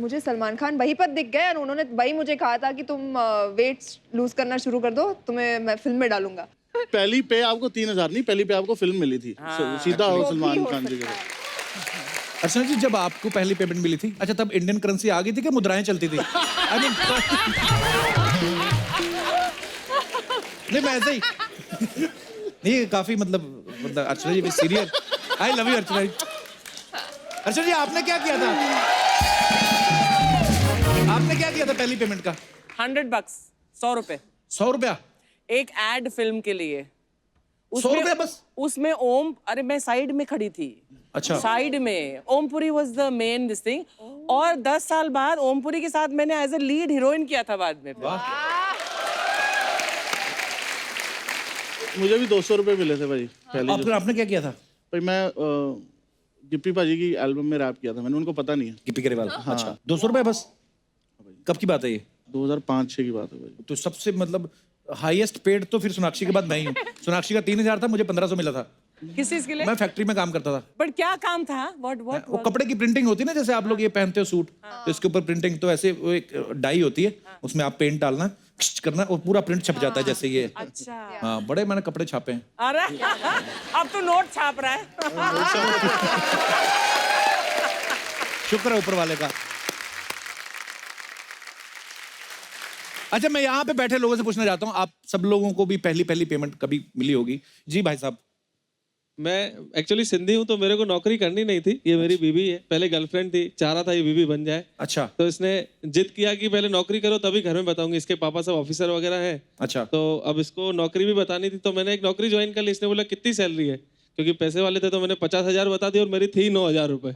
मुझे सलमान खान वहीं पर दिख गए और उन्होंने वही मुझे कहा था कि तुम वेट लूज करना शुरू कर दो, तुम्हें मैं फिल्म में डालूंगा। पहली पे आपको 3,000 नहीं, पहली पे आपको फिल्म मिली थी। सीधा सलमान खान जी के। अर्चना जी जब आपको पहली पेमेंट मिली थी, अच्छा तब इंडियन करेंसी आ गई थी कि मुद्राएं चलती थी? I mean, नहीं मैं ऐसे ही नहीं, काफी मतलब अर्चना जी सीरियस। आई लव यू अर्चना जी। अर्चना जी आपने क्या किया था? आपने क्या किया था पहली पेमेंट का? $100, 100 रुपए, 100 रुपया एक एड फिल्म के लिए। 100 रुपया बस? उसमें ओम, अरे मैं साइड में खड़ी थी। अच्छा, साइड में Om Puri was the main this thing, और 10 साल बाद ओमपुरी के साथ मैंने एज अ लीड हीरोइन किया था बाद में। मुझे भी 200 रुपए मिले थे भाई पहले। आपने क्या किया था? भाई मैं गिप्पी पाजी की एल्बम में रैप किया था मैंने, उनको पता नहीं है। गिप्पी गरेवाल? अच्छा, 200 रुपए बस? कब की बात है ये? 2005-6 की बात है भाई। तो सबसे मतलब हाईएस्ट पेड तो फिर सोनाक्षी के बाद मैं ही हूँ। सोनाक्षी का 3,000 था, मुझे 1,500 मिला था। किस चीज के लिए? मैं फैक्ट्री में काम करता था। बट क्या काम था? व्हाट वो कपड़े की प्रिंटिंग होती है ना, जैसे आप लोग ये पहनते हो सूट, तो इसके ऊपर प्रिंटिंग, तो ऐसे वो एक डाई होती है, उसमें आप पेंट डालना, करना, और पूरा प्रिंट छप जाता है जैसे ये। अच्छा, हाँ, बड़े मैंने कपड़े छापे हैं। अरे अब तो नोट छाप रहा है। शुक्र है ऊपर वाले का। अच्छा, मैं यहाँ पे बैठे लोगों से पूछना चाहता हूँ, आप सब लोगों को भी पहली पहली पेमेंट कभी मिली होगी। जी भाई साहब। मैं एक्चुअली सिंधी हूँ तो मेरे को नौकरी करनी नहीं थी। ये मेरी बीवी है, पहले गर्लफ्रेंड थी, चाह रहा था ये बीवी बन जाए। अच्छा तो इसने जिद किया कि पहले नौकरी करो तभी घर में बताऊंगी। इसके पापा सब ऑफिसर वगैरह हैं। अच्छा। तो अब इसको नौकरी भी बतानी थी, तो मैंने एक नौकरी ज्वाइन कर ली। इसने बोला कितनी सैलरी है, क्योंकि पैसे वाले थे तो मैंने 50,000 बता दी और मेरी थी 9,000 रुपए।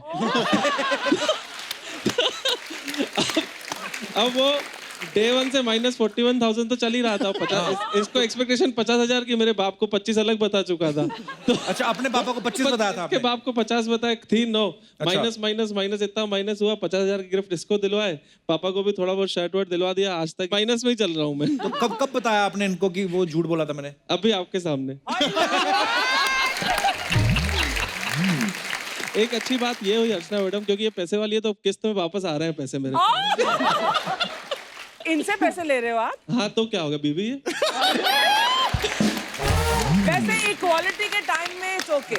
अब वो डे 1 से -41,000 तो चल ही रहा था। 50 इसको एक्सपेक्टेशन 50,000 की, मेरे बाप को 25 अलग बता चुका था। तो अच्छा, अपने पापा को 25 बताया था के आपने? बाप को 50 बताया, थी 9। अच्छा। माइनस माइनस माइनस इतना माइनस हुआ, 50,000 की गिफ्ट इसको दिलवाए, पापा को भी थोड़ा बहुत शर्ट वर्ट दिलवा दिया। आज तक माइनस में ही चल रहा हूँ मैं। तो कब कब बताया आपने इनको कि वो झूठ बोला था मैंने? अभी आपके सामने। एक अच्छी बात ये हुई अर्चना मैडम, क्योंकि ये पैसे वाली है तो किस्त में वापस आ रहे हैं पैसे मेरे। इनसे पैसे ले रहे हो आप? हाँ तो क्या होगा, बीवी है। वैसे इक्वालिटी के टाइम में इट्स ओके।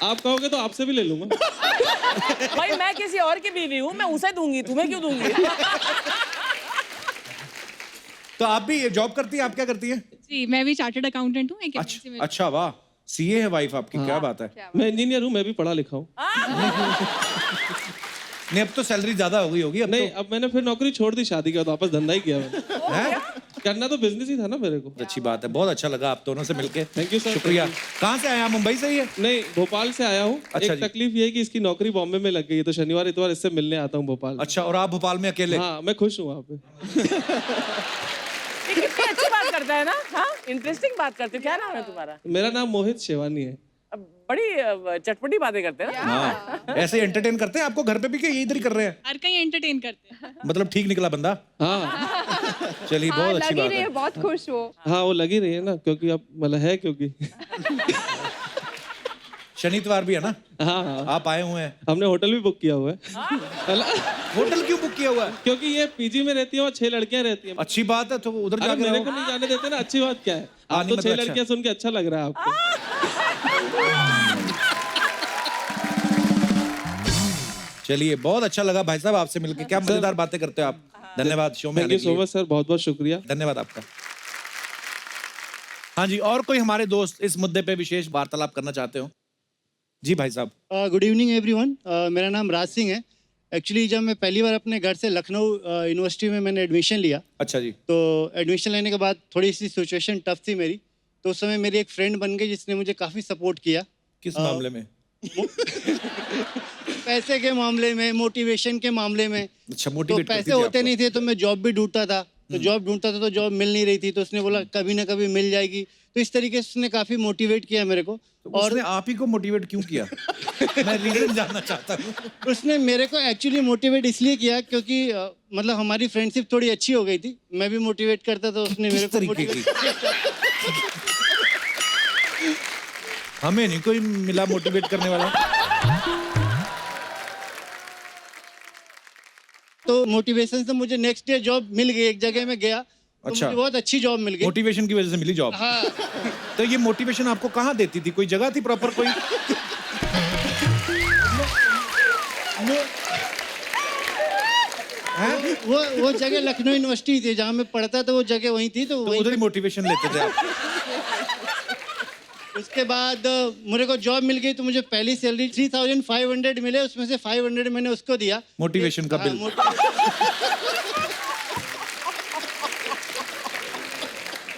आप कहोगे तो आपसे भी ले लूंगा। भाई मैं किसी और की बीवी हूँ, मैं उसे दूंगी, तुम्हें क्यों दूंगी? तो आप भी जॉब करती हैं? आप क्या करती हैं? जी, मैं भी चार्टर्ड अकाउंटेंट हूँ। एक MNC में। अच्छा वाह, सीए है वाइफ आपकी, क्या बात है। मैं इंजीनियर हूँ, मैं भी पढ़ा लिखा हूँ। नहीं, अब तो सैलरी ज्यादा हो गई होगी अब। नहीं, अब मैंने फिर नौकरी छोड़ दी, शादी के बाद वापस धंधा ही किया मैंने। हैं? करना तो बिजनेस ही था ना मेरे को। अच्छी बात है, बहुत अच्छा लगा आप दोनों से मिलके। Thank you sir. शुक्रिया। कहाँ से आए आप? मुंबई से ही है? नहीं, भोपाल से आया हूँ। अच्छा एक जी। तकलीफ ये है कि इसकी नौकरी बॉम्बे में लग गई है, तो शनिवार इतवार इससे मिलने आता हूँ भोपाल। अच्छा, और आप भोपाल में अकेले? हाँ, मैं खुश हूँ वहाँ पे। ये कितनी अच्छी बात करता है ना। हाँ, इंटरेस्टिंग बात करते हो। क्या नाम है तुम्हारा? मेरा नाम मोहित शेवानी है। अब बड़ी चटपटी बातें करते हैं ना। हाँ, ऐसे एंटरटेन करते हैं आपको घर पे भी, कि यही इधर ही कर रहे हैं? हर कहीं एंटरटेन करते हैं। मतलब ठीक निकला बंदा? हाँ चलिए, हाँ, बहुत अच्छी लगी बात रही है, है। बहुत खुश हो। हाँ, वो लगी रही है ना, क्योंकि अब मतलब है, क्योंकि शनिवार भी है ना? हाँ हाँ, आप आए हुए हैं? हमने होटल भी बुक किया हुआ है। होटल क्यों बुक किया हुआ है? क्योंकि ये पीजी में रहती है और 6 लड़कियां रहती हैं। अच्छी बात है, तो उधर अरे जाके मेरे रहो। को नहीं जाने देते ना, अच्छी बात क्या है? हाँ, आप नहीं, तो 6 मतलब अच्छा। लड़कियां सुन के अच्छा लग रहा है आपको। चलिए, बहुत अच्छा लगा भाई साहब आपसे मिलके। क्या मजेदार बातें करते हो आप। धन्यवाद शो में थैंक आने यू के सो लिए। मच सर, बहुत बहुत शुक्रिया। धन्यवाद आपका। हाँ जी, और कोई हमारे दोस्त इस मुद्दे पे विशेष वार्तालाप करना चाहते हो? जी भाई साहब। Good evening everyone. मेरा नाम राज सिंह है। एक्चुअली जब मैं पहली बार अपने घर से लखनऊ यूनिवर्सिटी में मैंने एडमिशन लिया, अच्छा जी। तो एडमिशन लेने के बाद थोड़ी सी सिचुएशन टफ थी मेरी। तो उस समय मेरी एक फ्रेंड बन गई जिसने मुझे काफ़ी सपोर्ट किया। किस मामले में? पैसे के मामले में, मोटिवेशन के मामले में। अच्छा, तो मोटिवेट करती पैसे थी होते आपको। नहीं थे तो मैं जॉब भी ढूंढता था, तो जॉब ढूंढता था तो जॉब मिल नहीं रही थी। तो उसने बोला कभी ना कभी मिल जाएगी। तो इस तरीके से उसने काफ़ी मोटिवेट किया मेरे को। तो और उसने आप ही को मोटिवेट क्यों किया? मैं रीजन जानना चाहता हूँ। उसने मेरे को एक्चुअली मोटिवेट इसलिए किया क्योंकि मतलब हमारी फ्रेंडशिप थोड़ी अच्छी हो गई थी। मैं भी मोटिवेट करता था, उसने मेरे किस को तरीके की? मोटिवेट। हमें नहीं कोई मिला मोटिवेट करने वाला। तो मोटिवेशन से मुझे नेक्स्ट डे जॉब मिल गई। एक जगह में गया तो अच्छा। मुझे बहुत अच्छी जॉब मिल गई। मोटिवेशन की वजह से मिली जॉब? हाँ। तो ये मोटिवेशन आपको कहाँ देती थी? कोई जगह थी प्रॉपर कोई? हैं? वो जगह लखनऊ यूनिवर्सिटी थी जहाँ मैं पढ़ता था, वो जगह वहीं थी। तो तो वहीं उधर ही मोटिवेशन लेते थे आप? उसके बाद मेरे को जॉब मिल गई तो मुझे पहली सैलरी 3,500 मिले। उसमें से 500 मैंने उसको दिया, मोटिवेशन का हाँ, बिल।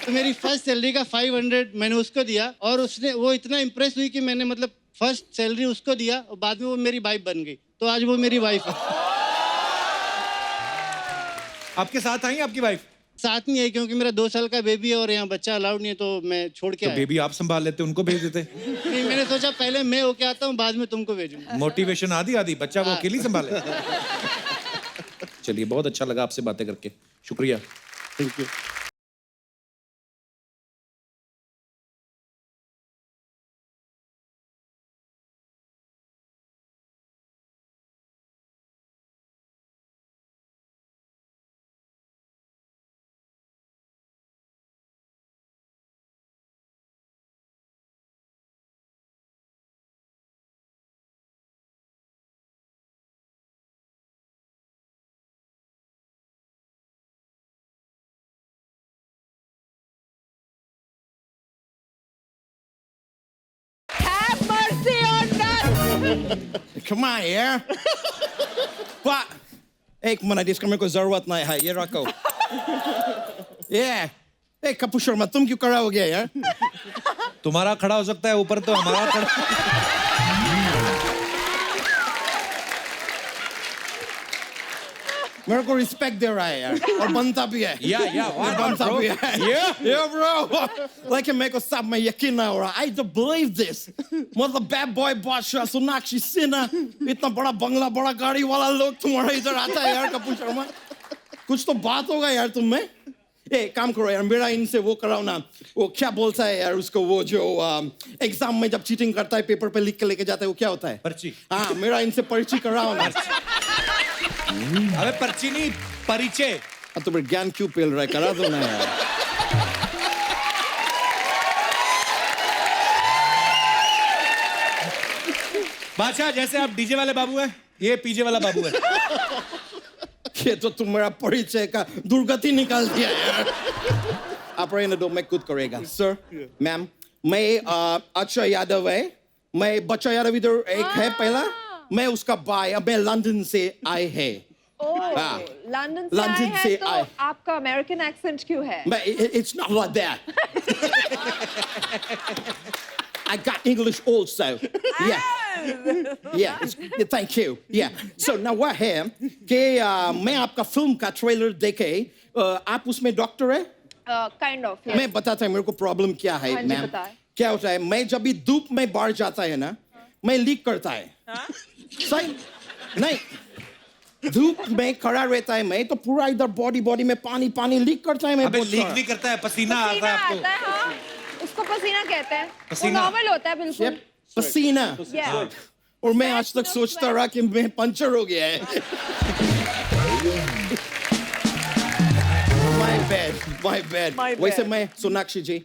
तो मेरी फर्स्ट सैलरी का 500 मैंने उसको दिया। और उसने, वो इतना इम्प्रेस हुई कि मैंने मतलब फर्स्ट सैलरी उसको दिया और बाद में वो मेरी वाइफ बन गई। तो आज वो मेरी वाइफ है। आपके साथ आई आपकी वाइफ? साथ नहीं है क्योंकि मेरा 2 साल का बेबी है और यहाँ बच्चा अलाउड नहीं है, तो मैं छोड़ के तो आया। बेबी आप संभाल लेते, उनको भेज देते। नहीं, मैंने सोचा पहले मैं होके आता हूँ, बाद में तुमको भेजूंगा। मोटिवेशन आधी आधी, बच्चा वो अकेली संभाले। चलिए, बहुत अच्छा लगा आपसे बातें करके। शुक्रिया। Thank you. Come on, yeah. What? एक मिनट इसका मेरे को जरूरत नहीं है, ये रखो. Yeah. Hey, कपूर शर्मा, तुम क्यों खड़ा हो गया यार? तुम्हारा खड़ा हो सकता है ऊपर, तो हमारा खड़ा. मेरे को रिस्पेक्ट दे रहा है यार, और बनता भी है. बनता भी है. Yeah, bro. Like मेरे को सब में यकीन नहीं हो रहा. I don't believe this. मतलब बैड बॉय बादशाह सोनाक्षी सिन्हा, इतना बड़ा बंगला, बड़ा गाड़ी वाला लोग तुम्हारा इधर आता है यार कपूर शर्मा. कुछ तो बात होगा यार तुम में. ए काम करो यार, मेरा इनसे वो कराओ ना. वो क्या बोलता है यार उसको, वो जो एग्जाम में जब चीटिंग करता है पेपर पे लिख के लेके जाता है, वो क्या होता है? पर्ची. हाँ, मेरा इनसे पर्ची कराओ ना. अबे पर्ची नहीं, परिचय. तो फिर ज्ञान क्यों पेल रहा है, करा दो ना यार. बादशाह, जैसे आप डीजे वाले बाबू हैं, ये पीजे वाला बाबू है. ये तो तुम मेरा परिचय का दुर्गति निकाल दिया यार. आप रहने दो, मैं खुद करेगा. सर, मैम, मैं अच्छा यादव है. मैं बच्चा यादव इधर एक है पहला. मैं उसका भाई, अब मैं लंदन से आए हैं. लंदन से आए हैं, तो आपका अमेरिकन एक्सेंट क्यों है? It's not like that. I got English also. Yeah. Thank you. Yeah. So now what है कि मैं आपका फिल्म का ट्रेलर देखे. आप उसमें डॉक्टर है? Kind of. Yes. मैं बताता हूँ मेरे को प्रॉब्लम क्या है मैम. क्या होता है, मैं जब भी धूप में बाहर जाता है ना, मैं लीक करता है. सही नहीं, धूप में खड़ा रहता है मैं, तो पूरा इधर बॉडी में पानी लीक करता है. मैं अबे लीक नहीं करता है, पसीना आता है आपको. हाँ, उसको पसीना कहते हैं. पसीना. वो नॉर्मल होता है बिल्कुल. पसीना. Yeah. और मैं आज तक सोचता रहा कि मैं पंचर हो गया है. My bad. वैसे मैं सोनाक्षी जी,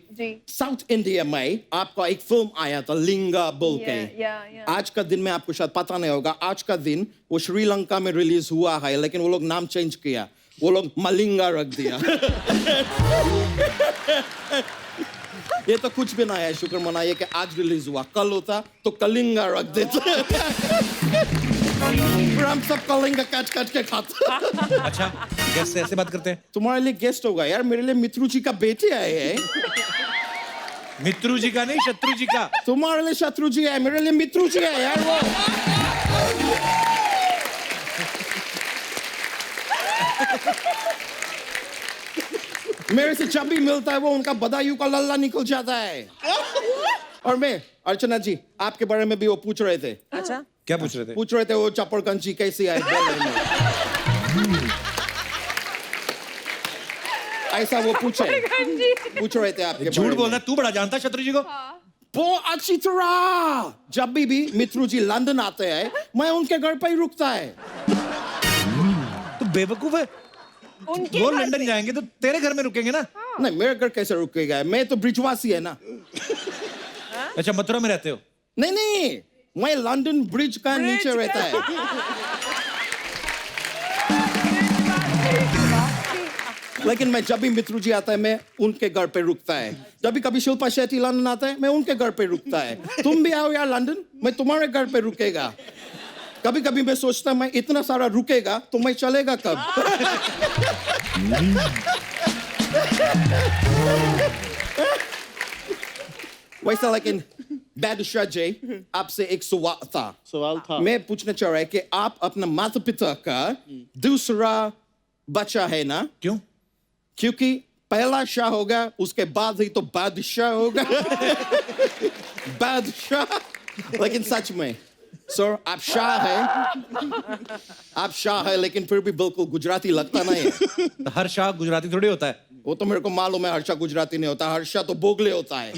साउथ इंडिया में आपका एक फिल्म आया था लिंगा बोल के. आज का दिन में आपको शायद पता नहीं होगा, आज का दिन वो श्रीलंका में रिलीज हुआ है, लेकिन वो लोग नाम चेंज किया. वो लोग मलिंगा रख दिया. ये तो कुछ भी ना है. शुक्र मनाइए कि आज रिलीज हुआ. कल होता तो कलिंगा रख देते. फिर हम सब कलिंगा काट के खाते. अच्छा, गेस्ट से ऐसे बात करते हैं? तुम्हारे लिए गेस्ट होगा यार, मेरे लिए मित्रु जी का बेटे आए हैं. मित्रु जी का नहीं, शत्रु जी का. तुम्हारे लिए शत्रु जी है, मेरे लिए मित्रु जी है यार. वो मेरे से जब भी मिलता है वो उनका बदायूं का लल्ला निकल जाता है. और मैं, अर्चना जी, आपके बारे में भी वो पूछ रहे थे. अच्छा, क्या पूछ रहे थे? पूछ रहे थे वो चपड़गंजी कैसी आई. ऐसा वो पूछ रहे थे आपके. झूठ बोलना, तू बड़ा जानता शत्रु जी को. वो अच्छी तरह. जब भी मित्रु जी लंदन आते हैं, मैं उनके घर पे ही रुकता है. तू बेवकूफ है. वो लंदन जाएंगे तो तेरे घर में रुकेंगे ना. नहीं, मेरे घर कैसे रुकेगा, मैं तो ब्रिजवासी है ना. अच्छा, मथुरा में रहते हो? नहीं, मैं लंदन ब्रिज का नीचे रहता है. लेकिन मैं जब भी मित्रु जी आता है, मैं उनके घर पे रुकता है. जब भी कभी शिल्पा शेट्टी लंदन आता है, मैं उनके घर पे रुकता है. तुम भी आओ यार लंदन, मैं तुम्हारे घर पे रुकेगा. कभी कभी मैं सोचता मैं इतना सारा रुकेगा तो मैं चलेगा कब. वैसा लेकिन बादशाह जी, आपसे एक सवाल था. मैं पूछना चाह रहा है कि आप अपना माता पिता का दूसरा बच्चा है ना? क्यों? क्योंकि पहला शाह होगा, उसके बाद ही तो बादशाह होगा. बादशाह. लेकिन सच में सर, आप शाह है, लेकिन फिर भी बिल्कुल गुजराती लगता नहीं है. तो हर शाह गुजराती थोड़ी होता है. वो तो मेरे को मालूम है, हर शाह गुजराती नहीं होता. हर शाह तो बोगले होता है.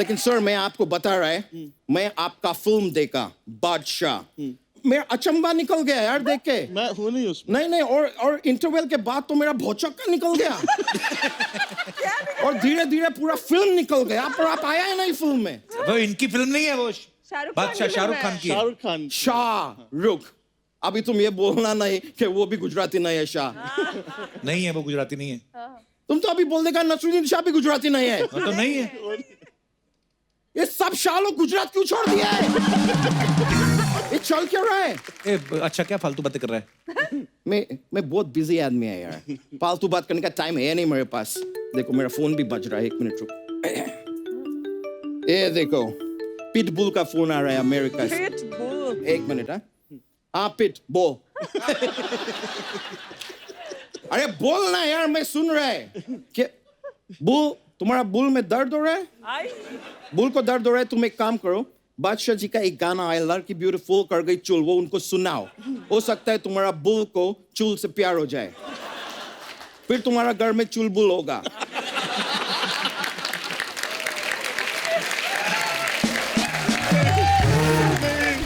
लेकिन सर, मैं आपको बता रहा है, मैं आपका फिल्म देखा बादशाह. मेरा अचंबा निकल गया यार देख के. मैं हूं नहीं उसमें. नहीं, और इंटरवल के बाद तो मेरा भौचक्का निकल गया. और धीरे धीरे पूरा फिल्म निकल गया, पर आप आया है नहीं फिल्म में. वो इनकी फिल्म नहीं है, वो बादशाह शाहरुख खान की. शाहरुख. अभी तुम ये बोलना नहीं कि वो भी गुजराती नहीं है. शाह नहीं है, वो गुजराती नहीं है. तुम तो अभी बोल देगा नसरुद्दीन शाह भी गुजराती नहीं है. तो नहीं है. ये सब शालों गुजरात क्यों छोड़ दिया है? ये चल क्यों रहा है? अच्छा क्या फालतू बातें कर रहा है? मैं बहुत बिजी आदमी है यार, फालतू बात करने का टाइम है नहीं मेरे पास। देखो मेरा फोन भी बज रहा है, 1 मिनट रुक। ये देखो पिटबुल का फोन आ रहा है अमेरिका से। 1 मिनट। हाँ पिटबुल। अरे बोल ना यार, मैं सुन रहा है। क्या बुल, तुम्हारा बुल में दर्द हो रहा है? बुल को दर्द हो रहा है, तुम एक काम करो, बादशाह जी का एक गाना आया, लड़की ब्यूटीफुल कर गई चूल, वो उनको सुनाओ। हो सकता है तुम्हारा बुल को चूल से प्यार हो जाए, फिर तुम्हारा घर में चुलबुल होगा।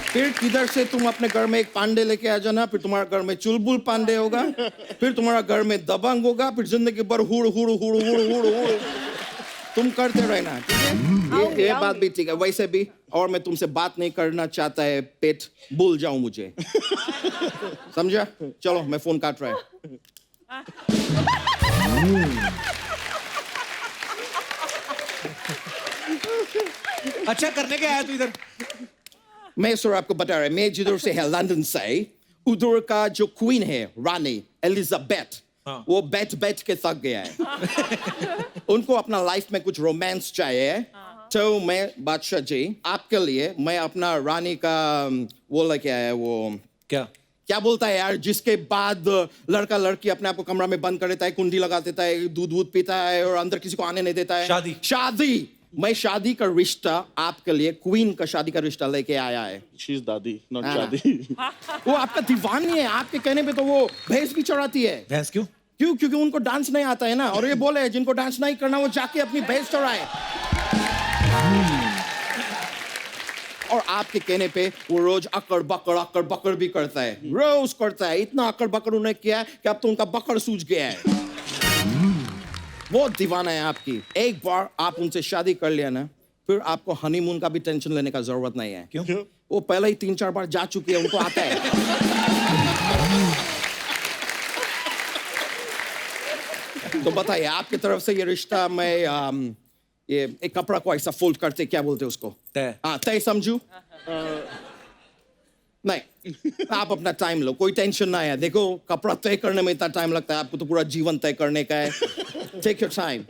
फिर किधर से तुम अपने घर में एक पांडे लेके आ जाना, फिर तुम्हारा घर में चुलबुल पांडे होगा, फिर तुम्हारा घर में दबंग होगा, फिर जिंदगी भर हुड़ हुड़ हुड़ हुड़ हुड़ हुड़ तुम करते रहना, ठीक है? ये बात भी ठीक है। वैसे भी और मैं तुमसे बात नहीं करना चाहता है, पेट भूल जाऊं मुझे, समझा? चलो मैं फोन काट रहा है। अच्छा करने के आया तू इधर? मैं सर आपको बता रहा है, मैं जिधर से है लंदन से, उधर का जो क्वीन है रानी एलिजाबेथ, वो बैठ बैठ के थक गया है। उनको अपना लाइफ में कुछ रोमांस चाहिए, तो मैं बादशाह जी आपके लिए मैं अपना रानी का वो लेके आया। वो क्या बोलता है यार, जिसके बाद लड़का लड़की अपने आप को कमरा में बंद कर देता है, कुंडी लगा देता है, दूध पीता है और अंदर किसी को आने नहीं देता है। शादी। मैं शादी का रिश्ता आपके लिए, क्वीन का शादी का रिश्ता लेके आया है। She's दादी, not शादी। वो आपका दीवानी है, आपके कहने पे तो वो भैंस भी चढ़ाती है। भैंस क्यों? क्योंकि उनको डांस नहीं आता है ना, और ये बोले जिनको डांस नहीं करना वो जाके अपनी भैंस चढ़ाए। और आपके कहने पे वो रोज अकड़ बकड़ भी करता है, रोज करता है। इतना अकड़ बकड़ उन्हें किया है कि अब तो उनका बकड़ सूज गया है। बहुत दीवाना है आपकी। एक बार आप उनसे शादी कर लिया ना, फिर आपको हनीमून का भी टेंशन लेने का जरूरत नहीं है। क्यों? वो पहले ही 3-4 बार जा चुकी है, उनको आता है। तो बताइए आपकी तरफ से ये रिश्ता मैं ये एक कपड़ा को ऐसा फोल्ड करते क्या बोलते हैं उसको? तय। हाँ तय समझू? नहीं, आप अपना टाइम लो, कोई टेंशन ना है। देखो कपड़ा तय करने में इतना टाइम लगता है, आपको तो पूरा जीवन तय करने का है। Take your time.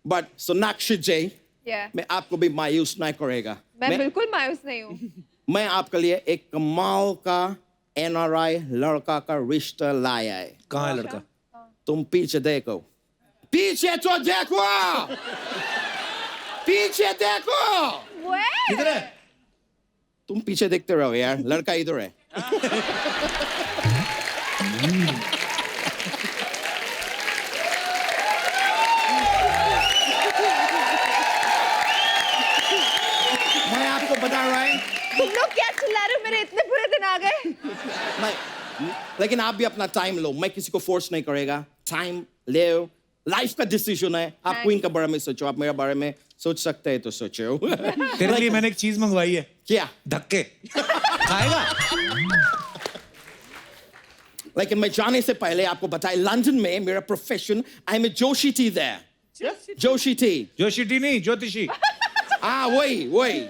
But Sonakshi ji, मैं आपको भी मायूस नहीं करेगा। मैं बिल्कुल मायूस नहीं हूँ। मैं आपके लिए एक कमाल का NRI लड़का का रिश्ता लाया है। कहाँ है लड़का? तुम पीछे देखो, पीछे तो देखो, पीछे देखो। किधर है? तुम पीछे देखते रहो यार, लड़का इधर है। मैं आपको बता रहा है। तुम लोग क्या चिल्ला रहे हो? मेरे इतने बुरे दिन आ गए। नहीं, लेकिन आप भी अपना टाइम लो, मैं किसी को फोर्स नहीं करेगा। टाइम ले, लाइफ का डिसीजन है। आप क्वीन के बारे में सोचो, आप मेरे बारे में सोच सकते हैं तो सोचो। तेरे लिए मैंने एक चीज मंगवाई है। क्या? धक्के। खाएगा? लेकिन मैं जाने से पहले आपको बताए, लंदन में मेरा profession, I am a Joshi T there. Joshi T. Joshi T नहीं, ज्योतिषी। हाँ वही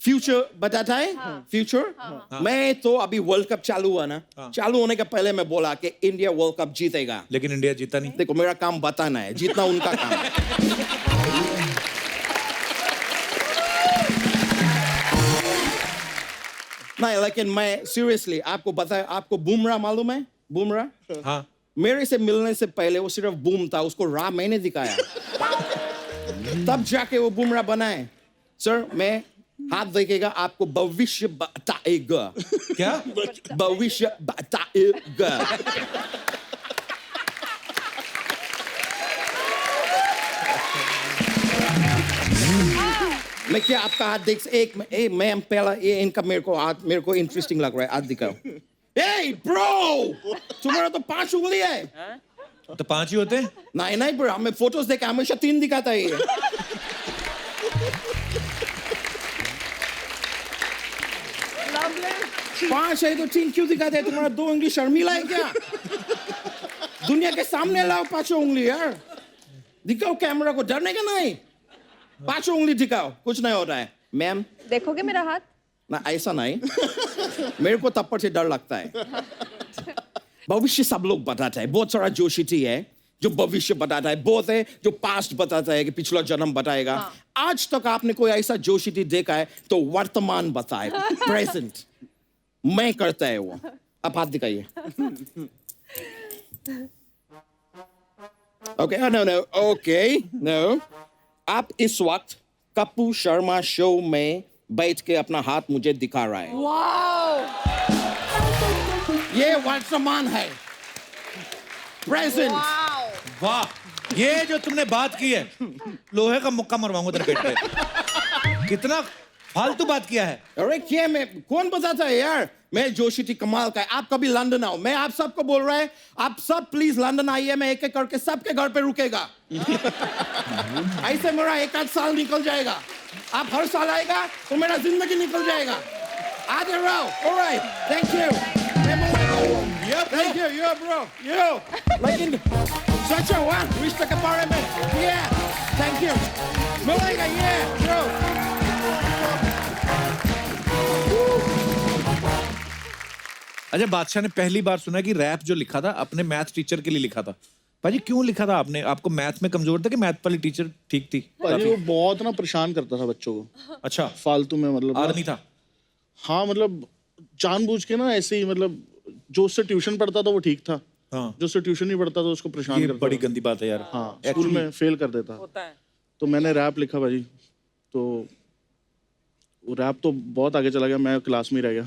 फ्यूचर बताता है। फ्यूचर। मैं तो अभी वर्ल्ड कप चालू हुआ ना, चालू होने के पहले मैं बोला कि इंडिया वर्ल्ड कप जीतेगा, लेकिन इंडिया जीता नहीं। देखो मेरा काम बताना है, जीतना उनका काम है। नहीं लेकिन मैं सीरियसली आपको बताया, आपको बुमराह मालूम है? बुमराह? हाँ। मेरे से मिलने से पहले वो सिर्फ बूम था, उसको राह मैंने दिखाया, तब जाके वो बुमराह बना है। सर मैं हाथ देखेगा आपको भविष्य बताएगा। क्या? भविष्य बताएगा। मैं क्या आपका हाथ देख मैं पहला ये इनका मेरे को इंटरेस्टिंग लग रहा है, हाथ दिखाओ। Hey bro, तुम्हारा तो 5 उंगली है। तो 5 ही होते हैं? नहीं ब्रो, हमें फोटोज देखे हमेशा 3 दिखाता है ये। 5 है तो 3 क्यों दिखाते हैं? तुम्हारा 2 उंगली शर्मिला है क्या? दुनिया के सामने लाओ 5 उंगली यार, दिखाओ कैमरा को, डरने का नहीं। 5 उंगली दिखाओ, कुछ नहीं हो रहा है। मैम देखोगे मेरा हाथ? ना ऐसा नहीं मेरे को थप्पड़ से डर लगता है भविष्य सब लोग बताता है बहुत सारा जोशिटी है जो भविष्य बताता है बहुत है जो पास्ट बताता है कि पिछला जन्म बताएगा आज तक आपने कोई ऐसा जोशिटी देखा है तो वर्तमान बताए प्रेजेंट मैं करता है वो आप हाथ दिखाइए okay no no okay no आप इस वक्त कपूर शर्मा शो में बैठ के अपना हाथ मुझे दिखा रहा है ये वर्तमान है प्रेजेंट वाह ये जो तुमने बात की है लोहे का मुक्का मरवाऊंगा तेरे पेट पे कितना फालतू बात किया है अरे क्या मैं कौन बताता है यार मैं जोशी कमाल का है आप कभी लंदन आओ मैं आप सबको बोल रहा है आप सब प्लीज लंदन आइए मैं एक एक करके सबके घर पे रुकेगा ऐसे मेरा 1-8 साल निकल जाएगा आप हर साल आएगा तो मेरा जिंदगी निकल जाएगा आ जाओ alright thank you thank you yo bro yo लेकिन सच है वाह रिश्ते के बारे में yeah थैंक यू मिलेगा yeah ब्रो अच्छा बादशाह ने पहली बार सुना कि रैप जो लिखा था अपने मैथ टीचर के लिए लिखा था भाजी क्यों लिखा था आपने आपको मैथ में कमजोर था कि मैथ वाली टीचर ठीक थी भाई वो बहुत ना परेशान करता था बच्चों को अच्छा फालतू में मतलब आदमी था हाँ मतलब जानबूझ के ना ऐसे ही मतलब जो उससे ट्यूशन पढ़ता था वो ठीक था हाँ जो उससे ट्यूशन नहीं पढ़ता था उसको परेशान ये करता बड़ी था। गंदी बात है यार हाँ स्कूल में फेल कर देता होता है तो मैंने रैप लिखा भाजी तो वो रैप तो बहुत आगे चला गया मैं क्लास में ही रह गया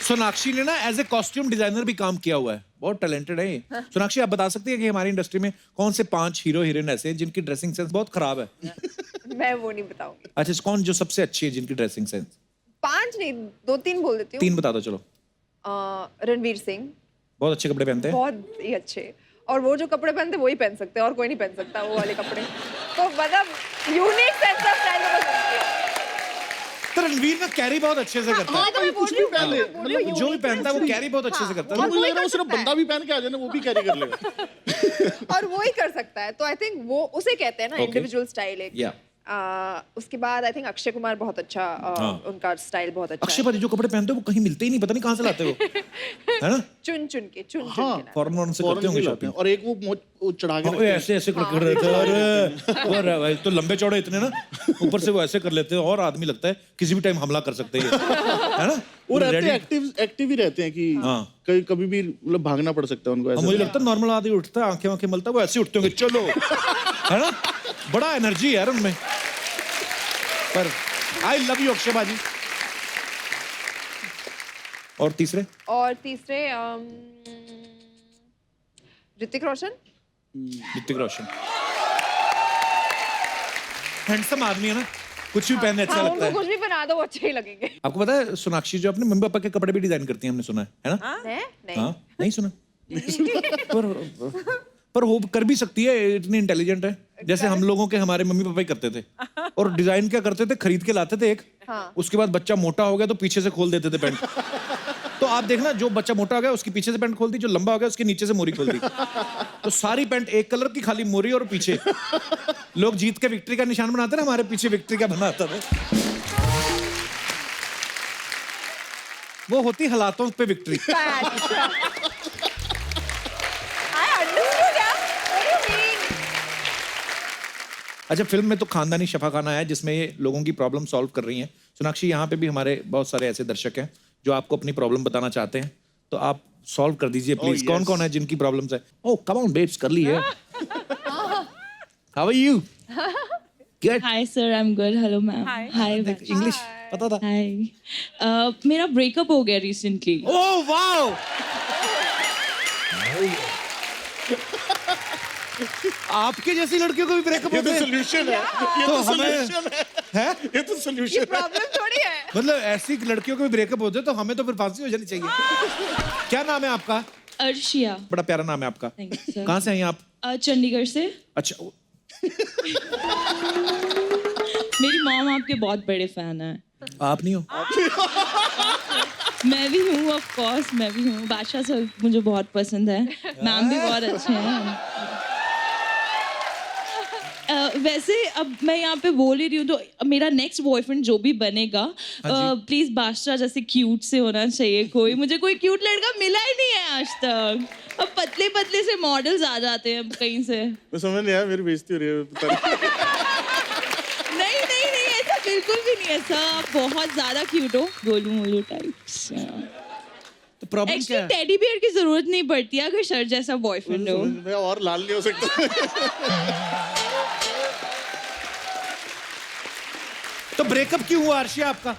सोनाक्षी ने ना एज ए कॉस्ट्यूम डिजाइनर भी काम किया हुआ है बहुत टैलेंटेड है ये सोनाक्षी आप बता सकती है कि हमारी इंडस्ट्री में कौन से 5 हीरो हीरोइन ऐसे हैं जिनकी ड्रेसिंग सेंस बहुत खराब है मैं वो नहीं बताऊंगी। अच्छा कौन जो सबसे अच्छी है जिनकी ड्रेसिंग सेंस 5 नहीं 2-3 बोल देती हूँ। 3 बता दो चलो रणवीर सिंह बहुत अच्छे कपड़े पहनते हैं बहुत ही अच्छे और वो जो कपड़े पहनते वही पहन सकते हैं और कोई नहीं पहन सकता वो वाले कपड़े तो मतलब यूनिक सेंस ऑफ स्टाइल में पसंद किया। तो रणवीर ना कैरी बहुत अच्छे से करता है हाँ तो मैं बोल रही हूँ मतलब जो भी पहनता है वो कैरी बहुत अच्छे से करता है और मुझे लग रहा है वो सिर्फ बंदा भी पहन के आ जाए ना वो भी कैरी कर लेगा और वो ही कर सकता है तो आई थिंक वो उसे कहते हैं ना इंडिविजुअल स्टाइल एक या उसके बाद आई थिंक अक्षय कुमार बहुत अच्छा उनका स्टाइल बहुत अच्छा अक्षय भाजी जो कपड़े पहनते हैं वो कहीं मिलते ही नहीं पता नहीं कहाँ से लाते हो है ना चुन चुन के हाँ फॉरेन से करते होंगे शॉपिंग और एक वो चढ़ा के ओए ऐसे ऐसे कर रहे थे अरे भाई तो लंबे चौड़े इतने ना ऊपर से वो ऐसे कर लेते हैं और आदमी लगता है किसी भी टाइम हमला कर सकते हैं है ना वो रहते एक्टिव ही रहते हैं कि कहीं कभी भी मतलब भागना पड़ सकता है उनको ऐसे मुझे लगता है नॉर्मल आदमी उठता है आंखें आंखें मलता है वो ऐसे उठते होंगे चलो है ना बड़ा एनर्जी है यार उनमें पर आई लव यू अक्षय भाजी और तीसरे ऋतिक रोशन हैंडसम आदमी है ना कुछ भी पहनने अच्छा लगता है कुछ भी बना दो वो अच्छे ही लगेंगे आपको पता है सोनाक्षी जो अपने मम्मी पापा के कपड़े भी डिजाइन करती हैं हमने सुना है ना नहीं हाँ नहीं सुना पर वो कर भी सकती है इतनी इंटेलिजेंट है जैसे हम लोगों के हमारे मम्मी पापा ही करते थे और डिजाइन क्या करते थे खरीद के लाते थे एक उसके बाद बच्चा मोटा हो गया तो पीछे से खोल देते थे पैंट तो आप देखना जो बच्चा मोटा हो गया उसकी पीछे से पैंट खोल दी जो लंबा हो गया उसके नीचे से मोरी खोल दी तो सारी पैंट एक कलर की खाली मोरी और पीछे लोग जीत के विक्ट्री का निशान बनाते ना हमारे पीछे विक्ट्री का बनाता था वो होती हालातों पे विक्ट्री अच्छा फिल्म में तो खानदानी शफाखाना है जिसमें ये लोगों की प्रॉब्लम सॉल्व कर रही हैं सोनाक्षी यहाँ पे भी हमारे बहुत सारे ऐसे दर्शक हैं जो आपको अपनी प्रॉब्लम बताना चाहते हैं तो आप सॉल्व कर दीजिए प्लीज कौन कौन है जिनकी प्रॉब्लम्स है ओह कम ऑन बेब्स कर ली है how are you good hi sir I am good hello ma'am hi English पता था हाय मेरा ब्रेकअप हो गया रिसेंटली ओह वाओ आपके जैसी लड़कियों को भी ब्रेकअप होता है सॉल्यूशन है ये तो सॉल्यूशन है ये तो सॉल्यूशन प्रॉब्लम थोड़ी है मतलब ऐसी लड़कियों को भी ब्रेकअप होते तो हमें तो फिर फांसी हो जानी चाहिए क्या नाम है आपका अर्शिया बड़ा प्यारा नाम है आपका थैंक यू सर कहाँ से हैं आप चंडीगढ़ से अच्छा मेरी मॉम आपके बहुत बड़े फैन है आप नहीं हो मैं भी हूँ ऑफ कोर्स मैं भी हूँ बादशाह सर मुझे बहुत पसंद है मैम भी बहुत अच्छे हैं वैसे अब मैं यहाँ पे बोल ही रही हूँ तो मेरा नेक्स्ट बॉयफ्रेंड जो भी बनेगा प्लीज बादशाह जैसे क्यूट से होना चाहिए कोई, मुझे कोई क्यूट लड़का मिला ही नहीं है आज तक। अब पतले पतले से मॉडल्स आ जाते हैं कहीं से। मैं समझ नहीं आया, मेरी बेइज्जती हो रही है, पता नहीं। नहीं नहीं नहीं ऐसा बिल्कुल भी नहीं, ऐसा आप बहुत ज्यादा क्यूट हो, गोलू मोलू टाइप्स। तो प्रॉब्लम क्या एक्चुअली है? टेडी बियर की जरूरत नहीं पड़ती है अगर सर जैसा बॉयफ्रेंड हो। मैं और लाल नहीं हो सकता। तो ब्रेकअप क्यों हुआ अर्शिया आपका?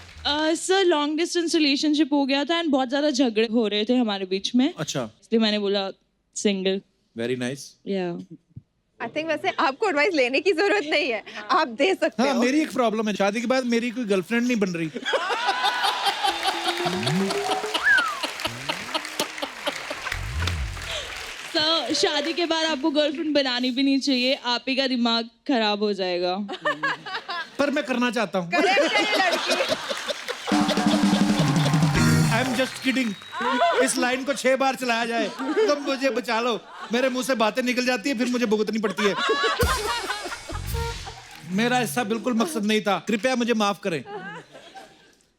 सर लॉन्ग डिस्टेंस रिलेशनशिप हो गया था एंड बहुत ज्यादा झगड़े हो रहे थे हमारे बीच में, अच्छा, इसलिए मैंने बोला सिंगल। Very nice. या आई थिंक वैसे आपको एडवाइस लेने की जरूरत नहीं है, आप दे सकते हाँ, हो। मेरी एक प्रॉब्लम है, शादी के बाद मेरी कोई गर्लफ्रेंड नहीं बन रही। सर शादी के बाद आपको गर्लफ्रेंड बनानी भी नहीं चाहिए, आप ही का दिमाग खराब हो जाएगा। पर मैं करना चाहता हूँ। करेक्ट है ये लड़की। I am just kidding. इस लाइन को 6 बार चलाया जाए तो मुझे बचा लो, मेरे मुंह से बातें निकल जाती है, फिर मुझे भुगतनी पड़ती है। मेरा ऐसा बिल्कुल मकसद नहीं था, कृपया मुझे माफ करें।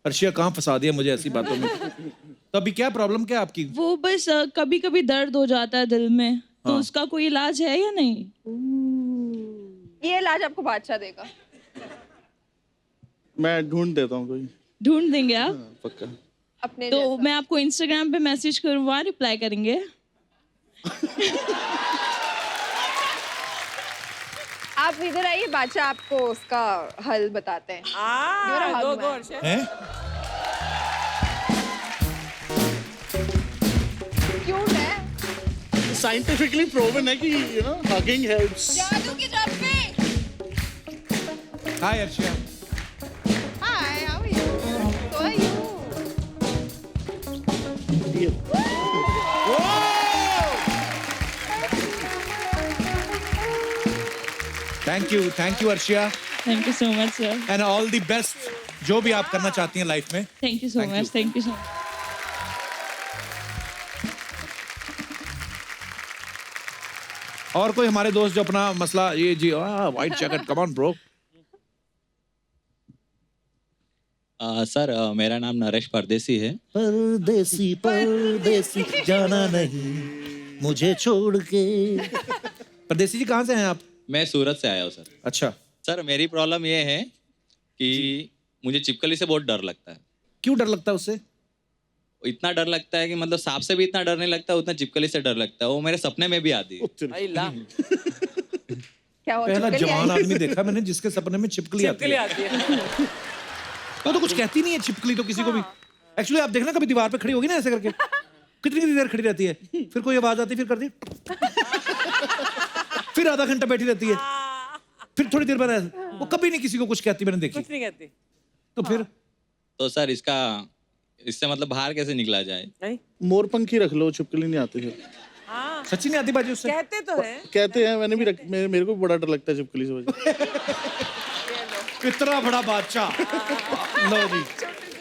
अर्शिया कहाँ फंसा दिया मुझे ऐसी बातों में। तो अभी क्या प्रॉब्लम क्या है आपकी? वो बस कभी कभी दर्द हो जाता है दिल में, तो उसका कोई इलाज है या नहीं? ये इलाज आपको बादशाह देगा। मैं ढूंढ देता हूँ कोई। ढूंढ देंगे आप? पक्का। अपने तो जैसा। मैं आपको इंस्टाग्राम पे मैसेज करूँगा, रिप्लाई करेंगे? आप इधर आइए, बादशाह आपको उसका हल बताते हैं। You're a hug go man. Arshia. हैं? क्यूट है। साइंटिफिकली प्रूवन है कि हगिंग हेल्प्स। जादू की टप्पी। Hi Arshia. Hi, how are you? So are you? Thank you Arshia, thank you so much sir. And all the best जो भी आप करना चाहती हैं लाइफ में। Thank you so Thank much, you. Thank you so much. और कोई हमारे दोस्त जो अपना मसला ये जी white jacket, come on bro. Sir मेरा नाम नरेश परदेसी है। परदेसी परदेसी जाना नहीं मुझे छोड़ के। परदेसी जी कहाँ से हैं आप? मैं सूरत से आया हूँ सर। अच्छा, सर मेरी प्रॉब्लम ये है कि मुझे छिपकली से बहुत डर लगता है। क्यों डर लगता है उससे? इतना डर लगता है कि मतलब सांप से भी इतना डर नहीं लगता, उतना छिपकली से डर लगता है। वो मेरे सपने में भी आती है। अल्लाह, क्या हुआ? पहला छिपकली जवान आई? आदमी देखा मैंने जिसके सपने में छिपकली आती छिपकली है। आती है। वो तो कुछ कहती नहीं है छिपकली तो किसी को भी। एक्चुअली आप देखना कभी दीवार पे खड़ी होगी ना ऐसे करके, कितनी कितनी देर खड़ी रहती है, फिर कोई आवाज आती है, फिर करती है, फिर आधा घंटा बैठी रहती है, फिर थोड़ी देर बाद वो कभी नहीं किसी को कुछ कहती, मैंने देखी। कुछ नहीं कहती। तो फिर तो सर इससे मतलब बाहर कैसे निकला जाए? नहीं, मोरपंखी रख लो, छिपकली नहीं आती है। हाँ, सच्ची नहीं आती बाजी उससे? कहते तो है। कहते हैं, मैंने भी मेरे को भी बड़ा डर लगता है छिपकली से। इतना बड़ा बादशाह। लो जी,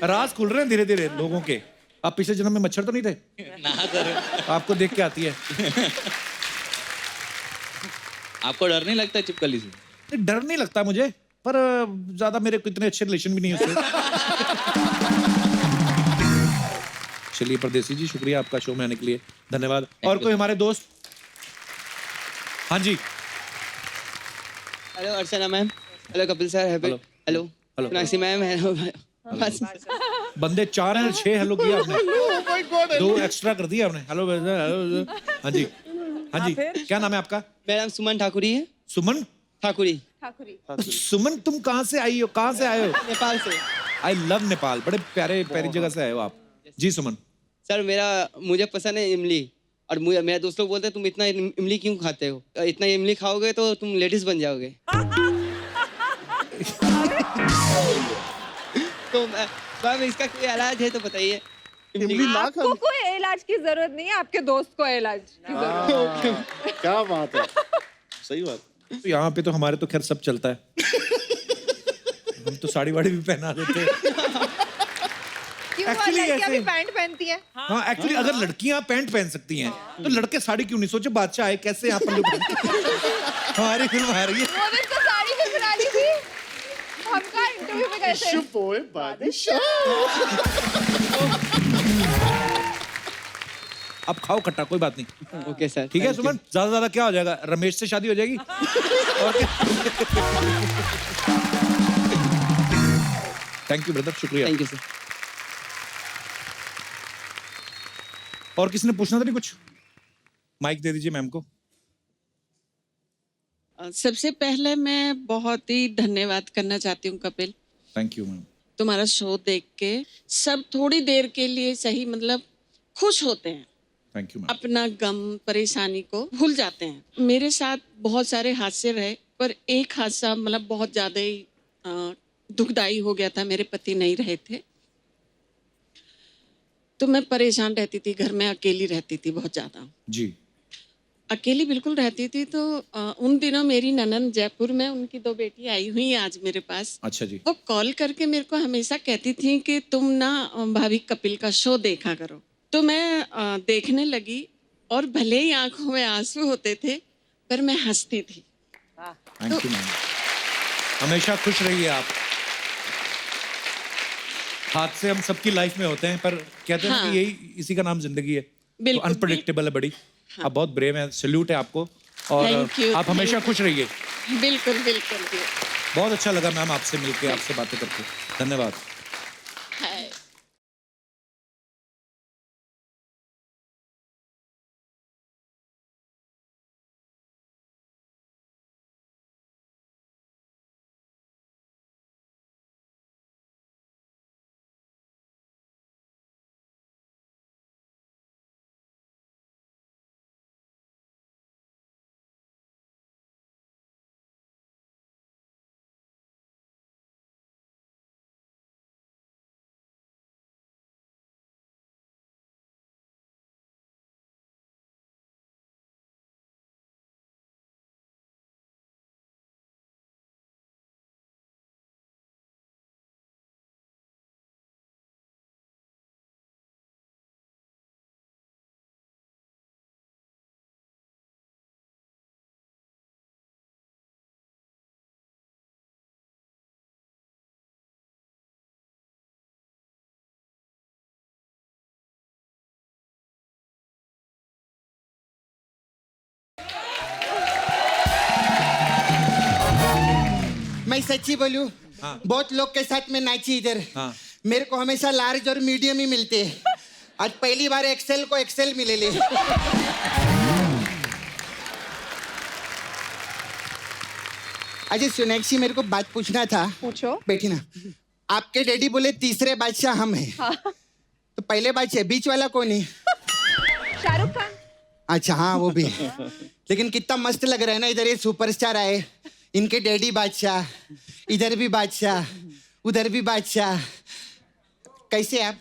राज खुल रहे हैं धीरे धीरे लोगों के। आप पिछले जन्म में मच्छर तो नहीं थे? ना सर। आपको देख के आती है। आपको डर नहीं लगता छिपकली से? डर नहीं लगता मुझे, पर ज्यादा मेरे को इतने अच्छे रिलेशन भी नहीं है उससे। चलिए परदेसी जी, शुक्रिया आपका शो में आने के लिए, धन्यवाद। और कोई हमारे दोस्त? हाँ जी। Hello Archana ma'am, hello Kapil sir, hello hello. Sonakshi ma'am, hello. बंदे 4 हैं, 6 हेलो किया आपने, 2 एक्स्ट्रा कर दिया आपने। Hello hello. हाँ जी, हाँ जी, क्या नाम है आपका? मेरा नाम सुमन ठाकुरी है। सुमन ठाकुरी। सुमन, तुम कहाँ से आई हो, कहाँ से आए हो? नेपाल से। आई लव नेपाल, बड़े प्यारे प्यारी जगह से आए हो आप। जी सुमन। सर मुझे पसंद है इमली, और मेरे दोस्त लोग बोलते हैं तुम इतना इमली क्यों खाते हो, इतना इमली खाओगे तो तुम लेडीज बन जाओगे। तो मैम इसका कोई इलाज है तो बताइए। आपको कोई इलाज की जरूरत नहीं है, आपके दोस्त को इलाज की जरूरत है। क्या बात है, सही बात। तो यहाँ पे तो हमारे तो खैर सब चलता है। हम तो साड़ी वाड़ी भी पहना देते हैं। क्यों लड़कियां भी पैंट पहनती हैं? हाँ, एक्चुअली अगर लड़कियां पैंट पहन सकती हैं तो लड़के साड़ी क्यों नहीं? सोचो बादशाह आए कैसे यहाँ पर। हमारी फिल्म आ रही है। वो दिन तो में गए थे अब खाओ खट्टा, कोई बात नहीं। Okay sir. ठीक है सुमन, ज्यादा ज्यादा क्या हो जाएगा, रमेश से शादी हो जाएगी और थैंक यू ब्रदर, शुक्रिया। Thank you sir. और किसी ने पूछना था नहीं कुछ? माइक दे दीजिए मैम को। सबसे पहले मैं बहुत ही धन्यवाद करना चाहती हूँ कपिल, थैंक यू मैम। तुम्हारा शो देख के सब थोड़ी देर के लिए सही मतलब खुश होते हैं, थैंक यू मैम। अपना गम परेशानी को भूल जाते हैं। मेरे साथ बहुत सारे हादसे रहे, पर एक हादसा मतलब बहुत ज़्यादा ही दुखदाई हो गया था। मेरे पति नहीं रहे थे तो मैं परेशान रहती थी, घर में अकेली रहती थी बहुत ज़्यादा जी। अकेली बिल्कुल रहती थी। तो उन दिनों मेरी ननंद जयपुर में, उनकी 2 बेटी आई हुई हैं आज मेरे पास। अच्छा जी। वो कॉल करके मेरे को हमेशा कहती थी कि तुम ना भाभी कपिल का शो देखा करो। तो मैं देखने लगी और भले ही आंखों में आंसू होते थे पर मैं हंसती थी। थैंक यू मैम, हमेशा खुश रहिए आप। हादसे हम सबकी लाइफ में होते हैं, पर कहते हैं हाँ। कि यही इसी का नाम जिंदगी है। तो अनप्रेडिक्टेबल है बड़ी। हाँ। आप बहुत ब्रेव हैं, सैल्यूट है आपको। और Thank you, आप हमेशा खुश रहिए। बिल्कुल बिल्कुल। बहुत अच्छा लगा मैम आपसे मिलके, आपसे बातें करके। धन्यवाद। मैं सच्ची बोलूं, बहुत लोग के साथ में नाची इधर। मेरे को हमेशा लार्ज और मीडियम ही मिलते हैं। आज पहली बार एक्सेल को एक्सेल मिले ले। अजय सोनाक्षी, मेरे को बात पूछना था। पूछो। बैठी ना। आपके डैडी बोले तीसरे बादशाह हम हैं। तो पहले बादशाह बीच वाला कौन है? शाहरुख खान। अच्छा हाँ, वो भी। लेकिन कितना मस्त लग रहा है ना, इधर ये सुपरस्टार आए, इनके डैडी बादशाह, इधर भी बादशाह, उधर भी बादशाह। कैसे आप?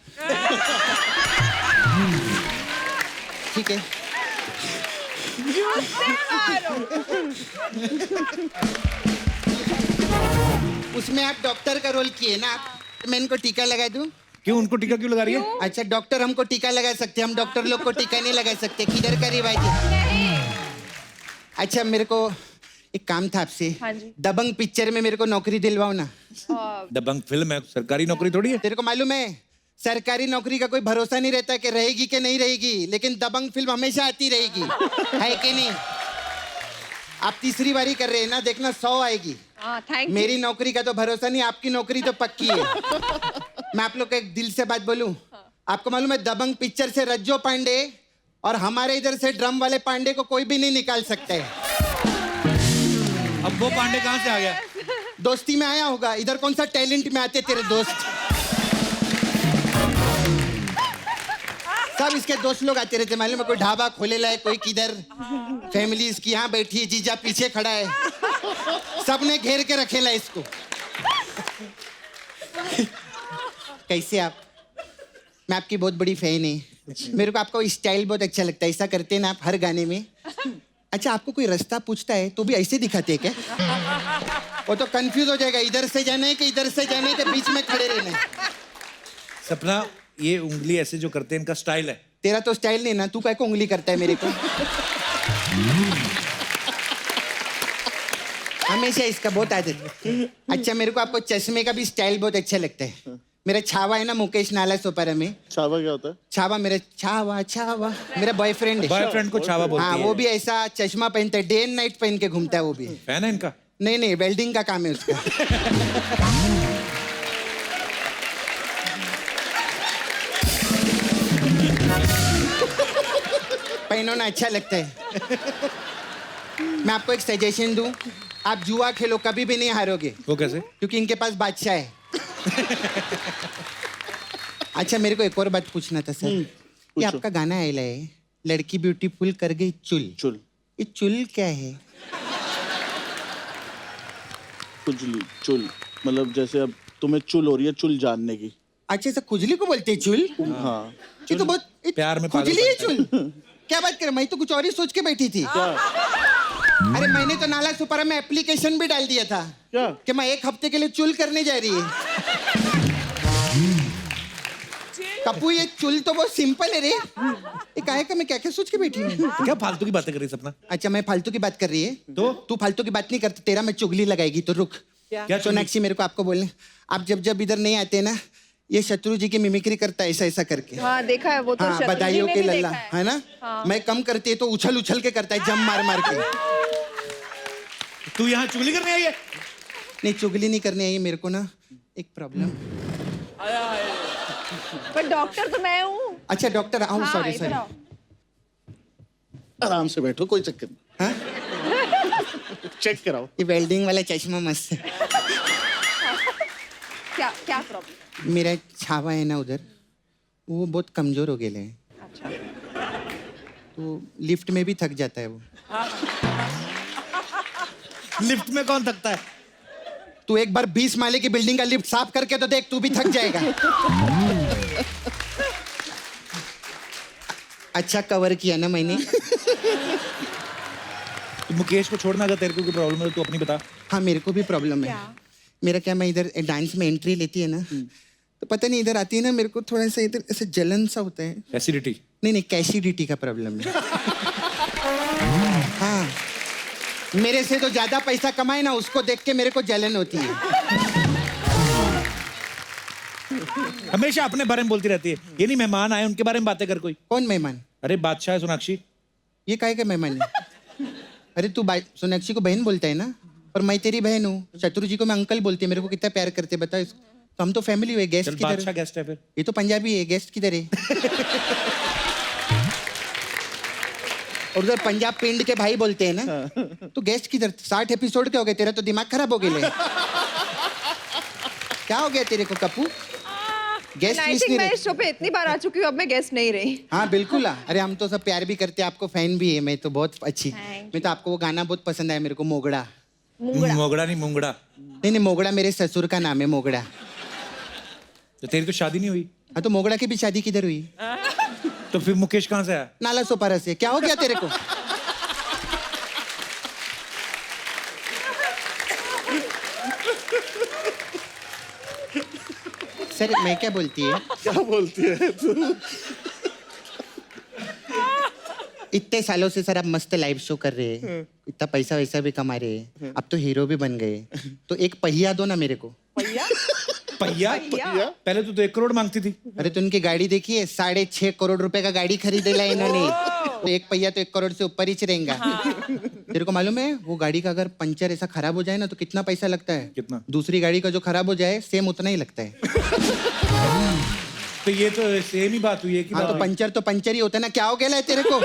ठीक है। उसमें आप डॉक्टर का रोल किए ना, तो मैं इनको टीका लगा दूं? क्यों, उनको टीका क्यों लगा रही है? अच्छा, डॉक्टर हमको टीका लगा सकते, हम डॉक्टर लोग को टीका नहीं लगा सकते। किधर का रिवाज है? अच्छा, मेरे को एक काम था आपसे। हाँ जी। दबंग पिक्चर में मेरे को नौकरी दिलवाओ ना। दबंग फिल्म है, सरकारी नौकरी थोड़ी है। तेरे को मालूम है, सरकारी नौकरी का कोई भरोसा नहीं रहता कि रहेगी कि नहीं रहेगी, लेकिन दबंग फिल्म हमेशा आती रहेगी, है कि नहीं? आप तीसरी बारी कर रहे हैं ना, देखना 100 आएगी। मेरी नौकरी का तो भरोसा नहीं, आपकी नौकरी तो पक्की है। मैं आप लोग को एक दिल से बात बोलूं, आपको मालूम है दबंग पिक्चर से रज्जो पांडे और हमारे इधर से ड्रम वाले पांडे को कोई भी नहीं निकाल सकता है। अब वो पांडे कहाँ से आ गया? दोस्ती में आया होगा, इधर कौन सा टैलेंट में आते तेरे दोस्त? सब इसके दोस्त लोग आते रहते, मालूम है? कोई ढाबा खोलेला है, कोई किधर, फैमिली इसकी यहाँ बैठी है, जीजा पीछे खड़ा है, सबने घेर के रखेला इसको। कैसे आप? मैं आपकी बहुत बड़ी फैन है। मेरे को आपका स्टाइल बहुत अच्छा लगता है, ऐसा करते हैं ना आप हर गाने में। अच्छा, आपको कोई रास्ता पूछता है तो भी ऐसे दिखाते हैं क्या? वो तो कंफ्यूज हो जाएगा, इधर से जाना है कि इधर से जाना है, कि बीच में खड़े रहना है। सपना, ये उंगली ऐसे जो करते हैं इनका स्टाइल है। तेरा तो स्टाइल नहीं ना, तू क्या को उंगली करता है मेरे को? हम हमेशा इसका बहुत आदत। अच्छा मेरे को आपको चश्मे का भी स्टाइल बहुत अच्छा लगता है। मेरा छावा है ना मुकेश नाला सोपारा में। छावा क्या होता है? छावा मेरा छावा मेरा बॉयफ्रेंड है। बॉयफ्रेंड को छावा बोलती हाँ है। वो भी ऐसा चश्मा पहनता है, डे एंड नाइट पहन के घूमता है वो भी। फैन है इनका? नहीं वेल्डिंग का काम है उसका। पहनो ना अच्छा लगता है। मैं आपको एक सजेशन दूं, आप जुआ खेलो कभी भी नहीं हारोगे। वो कैसे? क्योंकि इनके पास बादशाह है। अच्छा मेरे को एक और बात पूछना था सर। ये आपका गाना आयला है, लड़की ब्यूटीफुल कर गई चुल। ये चुल क्या है? खुजली चुल मतलब जैसे अब तुम्हें चुल हो रही है चुल जानने की। अच्छा सर खुजली को बोलते हैं चुल? हाँ ये तो बहुत प्यार में खुजली है चुल। क्या बात कर रहे, मैं तो कुछ और ही सोच के बैठी थी। अरे मैंने तो नाला सुपारा में एप्लीकेशन भी डाल दिया था क्या कि मैं 1 हफ्ते के लिए चुल करने जा रही है। कपूर ये चुल तो बहुत सिंपल है रे। ये काहे का मैं क्या क्या सोच के बैठी हूँ। क्या फालतू की बातें कर रही है सपना? अच्छा मैं फालतू की बात कर रही है तो तू फालतू की बात नहीं करती, तेरा मैं चुगली लगाएगी तो रुक। क्या सोनाक्षी मेरे को आपको बोलने, आप जब इधर नहीं आते ना ये शत्रु जी की मिमिक्री करता है ऐसा करके। हाँ देखा है वो तो। हाँ शत्रु जी बधाइयों ने के भी लल्ला देखा है ना। हाँ। मैं कम करती है तो उछल के करता है, जम मार के। तू यहाँ चुगली करने आई है? नहीं चुगली नहीं करने आई है, मेरे को ना एक प्रॉब्लम। पर डॉक्टर तो मैं हूँ। अच्छा डॉक्टर आओ। हाँ, सॉरी इधर आओ। आराम से बैठो कोई चक्कर नहीं। हाँ चेक कराओ। ये वेल्डिंग वाला चश्मा मस्त है। क्या प्रॉब्लम? मेरा छावा है ना उधर, वो बहुत कमजोर हो गया है। अच्छा तो लिफ्ट में भी थक जाता है वो। लिफ्ट में कौन थकता है? तू एक बार 20 माले की बिल्डिंग का लिफ्ट साफ करके तो देख, तू भी थक जाएगा। अच्छा कवर किया ना मैंने। तू मुकेश को छोड़ना, अगर तेरे को कोई प्रॉब्लम है तो अपनी बता। हाँ मेरे को भी प्रॉब्लम है। मेरा क्या, मैं इधर डांस में एंट्री लेती है ना तो पता नहीं इधर आती है ना मेरे को थोड़ा सा इधर ऐसे जलन सा होता है। एसिडिटी? नहीं कैसिडिटी का प्रॉब्लम है। हाँ मेरे से तो ज्यादा पैसा कमाए ना उसको देख के मेरे को जलन होती है। हमेशा अपने बारे में बोलती रहती है। ये नहीं मेहमान आए उनके बारे में बातें कर कोई। कौन मेहमान? अरे बादशाह है सोनाक्षी। ये काहे का मेहमान है? अरे तू सोनाक्षी को बहन बोलता है ना, और मैं तेरी बहन हूँ। शत्रु जी को मैं अंकल बोलती है। मेरे को कितना प्यार करते बता इसको। तो हम तो फैमिली हुए। गेस्ट किधर? बादशाह गेस्ट है फिर। ये तो पंजाबी है, गेस्ट किधर है? और उधर पंजाब पिंड के भाई बोलते हैं ना, तो गेस्ट किधर? 60 एपिसोड के हो गए, तेरा तो दिमाग खराब हो गया। क्या हो गया तेरे को कपूर? गेस्ट आई थिंक मैं इस शो पे इतनी बार आ चुकी हूँ, अब मैं गेस्ट नहीं रही। हाँ बिल्कुल। अरे हम तो सब प्यार भी करते हैं, आपको फैन भी है। मैं तो बहुत अच्छी। मैं तो आपको वो गाना बहुत पसंद आया मेरे को, मोगड़ा। मोगड़ा नहीं मुंगड़ा। नहीं मोगड़ा मेरे ससुर का नाम है, मोगड़ा। तो तेरी तो शादी नहीं हुई? हाँ तो मोगड़ा की भी शादी किधर हुई? तो फिर मुकेश कहाँ से आया? नाला सोपारा से। क्या हो गया तेरे को? सर मैं क्या बोलती है? क्या बोलती है तू? इतने सालों से सर आप मस्त लाइव शो कर रहे हैं, इतना पैसा वैसा भी कमा रहे हैं, अब तो हीरो भी बन गए, तो एक पहिया दो ना मेरे को। पहिया? पहले तो 1 करोड़ मांगती थी। अरे तो उनकी गाड़ी देखिए, 6.5 करोड़ रुपए का गाड़ी खरीदेला इन्होंने। तो एक पहिया तो 1 करोड़ से ऊपर ही रहेगा। तेरे को मालूम है वो गाड़ी का अगर पंचर ऐसा खराब हो जाए ना तो कितना पैसा लगता है? कितना? दूसरी गाड़ी का जो खराब हो जाए सेम उतना ही लगता है। तो ये तो सेम ही बात हुई है कि हाँ तो पंचर ही होता है ना। क्या हो गया है तेरे को?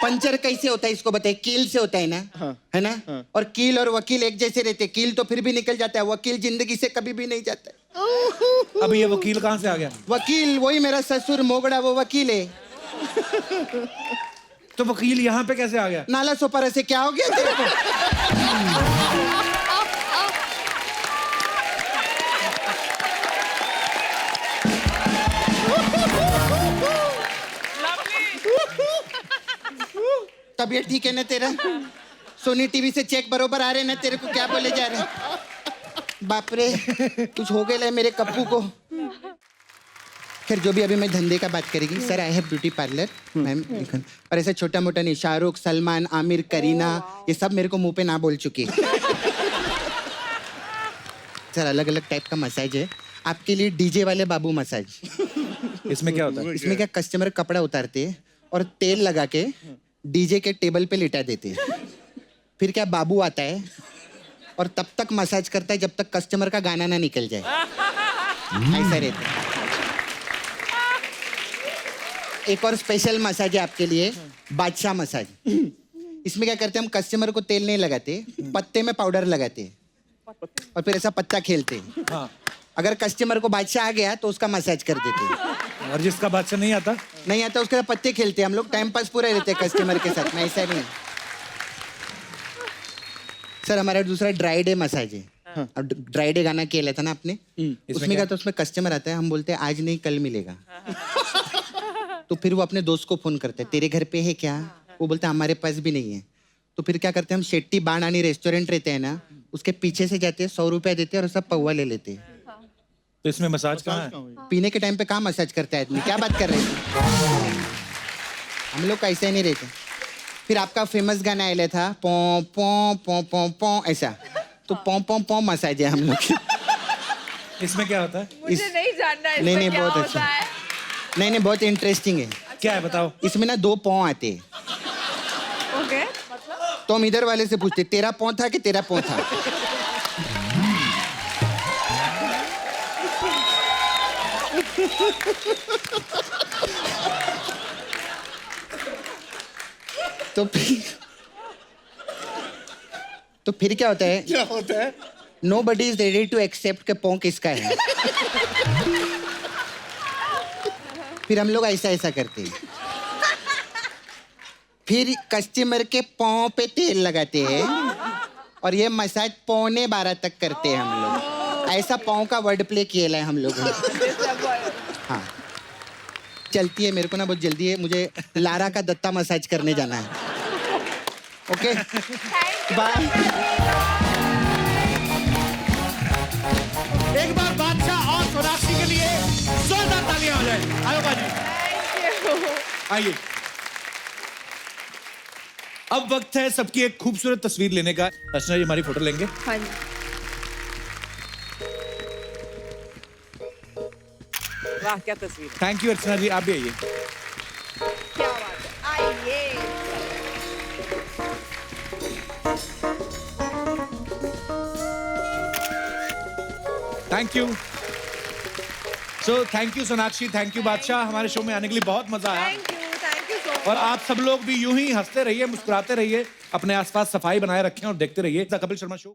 पंचर कैसे होता है इसको बताइए? कील से होता है ना। है ना। और कील और वकील एक जैसे रहते हैं। कील तो फिर भी निकल जाता है, वकील जिंदगी से कभी भी नहीं जाता है। अब ये वकील कहाँ से आ गया? वकील वही मेरा ससुर मोगड़ा, वो वकील है। तो वकील यहाँ पे कैसे आ गया? नाला सोपारा से। क्या हो गया तेरे को? तबीयत ठीक है ना तेरा? सोनी टीवी से चेक बरोबर आ रहे ना तेरे को? क्या बोले जा रहे? बाप रे कुछ हो गया मेरे कप्पू को। खैर जो भी अभी मैं धंधे का बात करेगी sir, I have beauty parlour ma'am, और ऐसा छोटा मोटा नहीं, शाहरुख, सलमान, आमिर, करीना, ये सब मेरे को मुंह पे ना बोल चुके। सर अलग अलग टाइप का मसाज है आपके लिए, डीजे वाले बाबू मसाज। इसमें क्या होता है? इसमें क्या, कस्टमर कपड़ा उतारते हैं और तेल लगा के डीजे के टेबल पे लिटा देते हैं, फिर क्या बाबू आता है और तब तक मसाज करता है जब तक कस्टमर का गाना ना निकल जाए, ऐसा रहता है। एक और स्पेशल मसाज है आपके लिए, बादशाह मसाज। इसमें क्या करते हैं हम, कस्टमर को तेल नहीं लगाते, पत्ते में पाउडर लगाते और फिर ऐसा पत्ता खेलते हैं। हाँ। अगर कस्टमर को बादशाह आ गया तो उसका मसाज कर देते हैं, और जिसका बादशाह नहीं आता उसके साथ पत्ते खेलते हैं हम लोग, टाइम पास पूरा रहते हैं कस्टमर के साथ में, ऐसा नहीं। सर हमारा दूसरा ड्राई डे मसाज है। अब ड्राई डे गाना खेला था ना आपने, उसमें क्या, तो उसमें कस्टमर आता है, हम बोलते हैं आज नहीं कल मिलेगा। तो फिर वो अपने दोस्त को फोन करता है, तेरे घर पे है क्या? वो बोलता है हमारे पास भी नहीं है। तो फिर क्या करते हैं हम, शेट्टी बाणानी रेस्टोरेंट रहते हैं ना, उसके पीछे से जाते हैं, 100 रुपया देते हैं और सब पौवा ले लेते हैं। तो इसमें मसाज कहाँ है? पीने के टाइम पे कहाँ मसाज करता है आदमी, क्या बात कर रहे हैं? हम लोग का ऐसा ही नहीं रहते। फिर आपका फेमस गाना आया था, पौ पौ पौ पौ पौ, ऐसा, तो पौ पौ पौ मसाज है हम लोग। इसमें क्या होता है? मुझे नहीं जानना है नहीं बहुत अच्छा, नहीं बहुत इंटरेस्टिंग है। क्या है बताओ? इसमें ना 2 पौ आते हैं। ओके, तो हम इधर वाले से पूछते, तेरा पौ था कि तेरा पौ था? तो फिर क्या होता है? क्या होता है? Nobody is ready to accept के पौ किसका है। फिर हम लोग ऐसा करते हैं, फिर कस्टमर के पाँव पे तेल लगाते हैं और ये मसाज 11:45 तक करते हैं हम लोग। ऐसा पाँव का वर्ड प्ले किया है हम लोगों ने। हाँ चलती है, मेरे को ना बहुत जल्दी है, मुझे लारा का दत्ता मसाज करने जाना है। Okay bye. एक बार बादशाह और सोनाक्षी के लिए जोरदार तालियां हो जाए। आओ बाजी, आइए। अब वक्त है सबकी एक खूबसूरत तस्वीर लेने का। अर्चना जी हमारी फोटो लेंगे? हाँ जी। वाह क्या तस्वीर। थैंक यू अर्चना जी, आप भी आइए। क्या बात है, आइए। Thank you. So thank you Sonakshi, thank you बादशाह, हमारे शो में आने के लिए बहुत मजा आया। Thank you so much. और आप सब लोग भी यूं ही हंसते रहिए, मुस्कुराते रहिए, अपने आसपास सफाई बनाए रखें और देखते रहिए द कपिल शर्मा शो।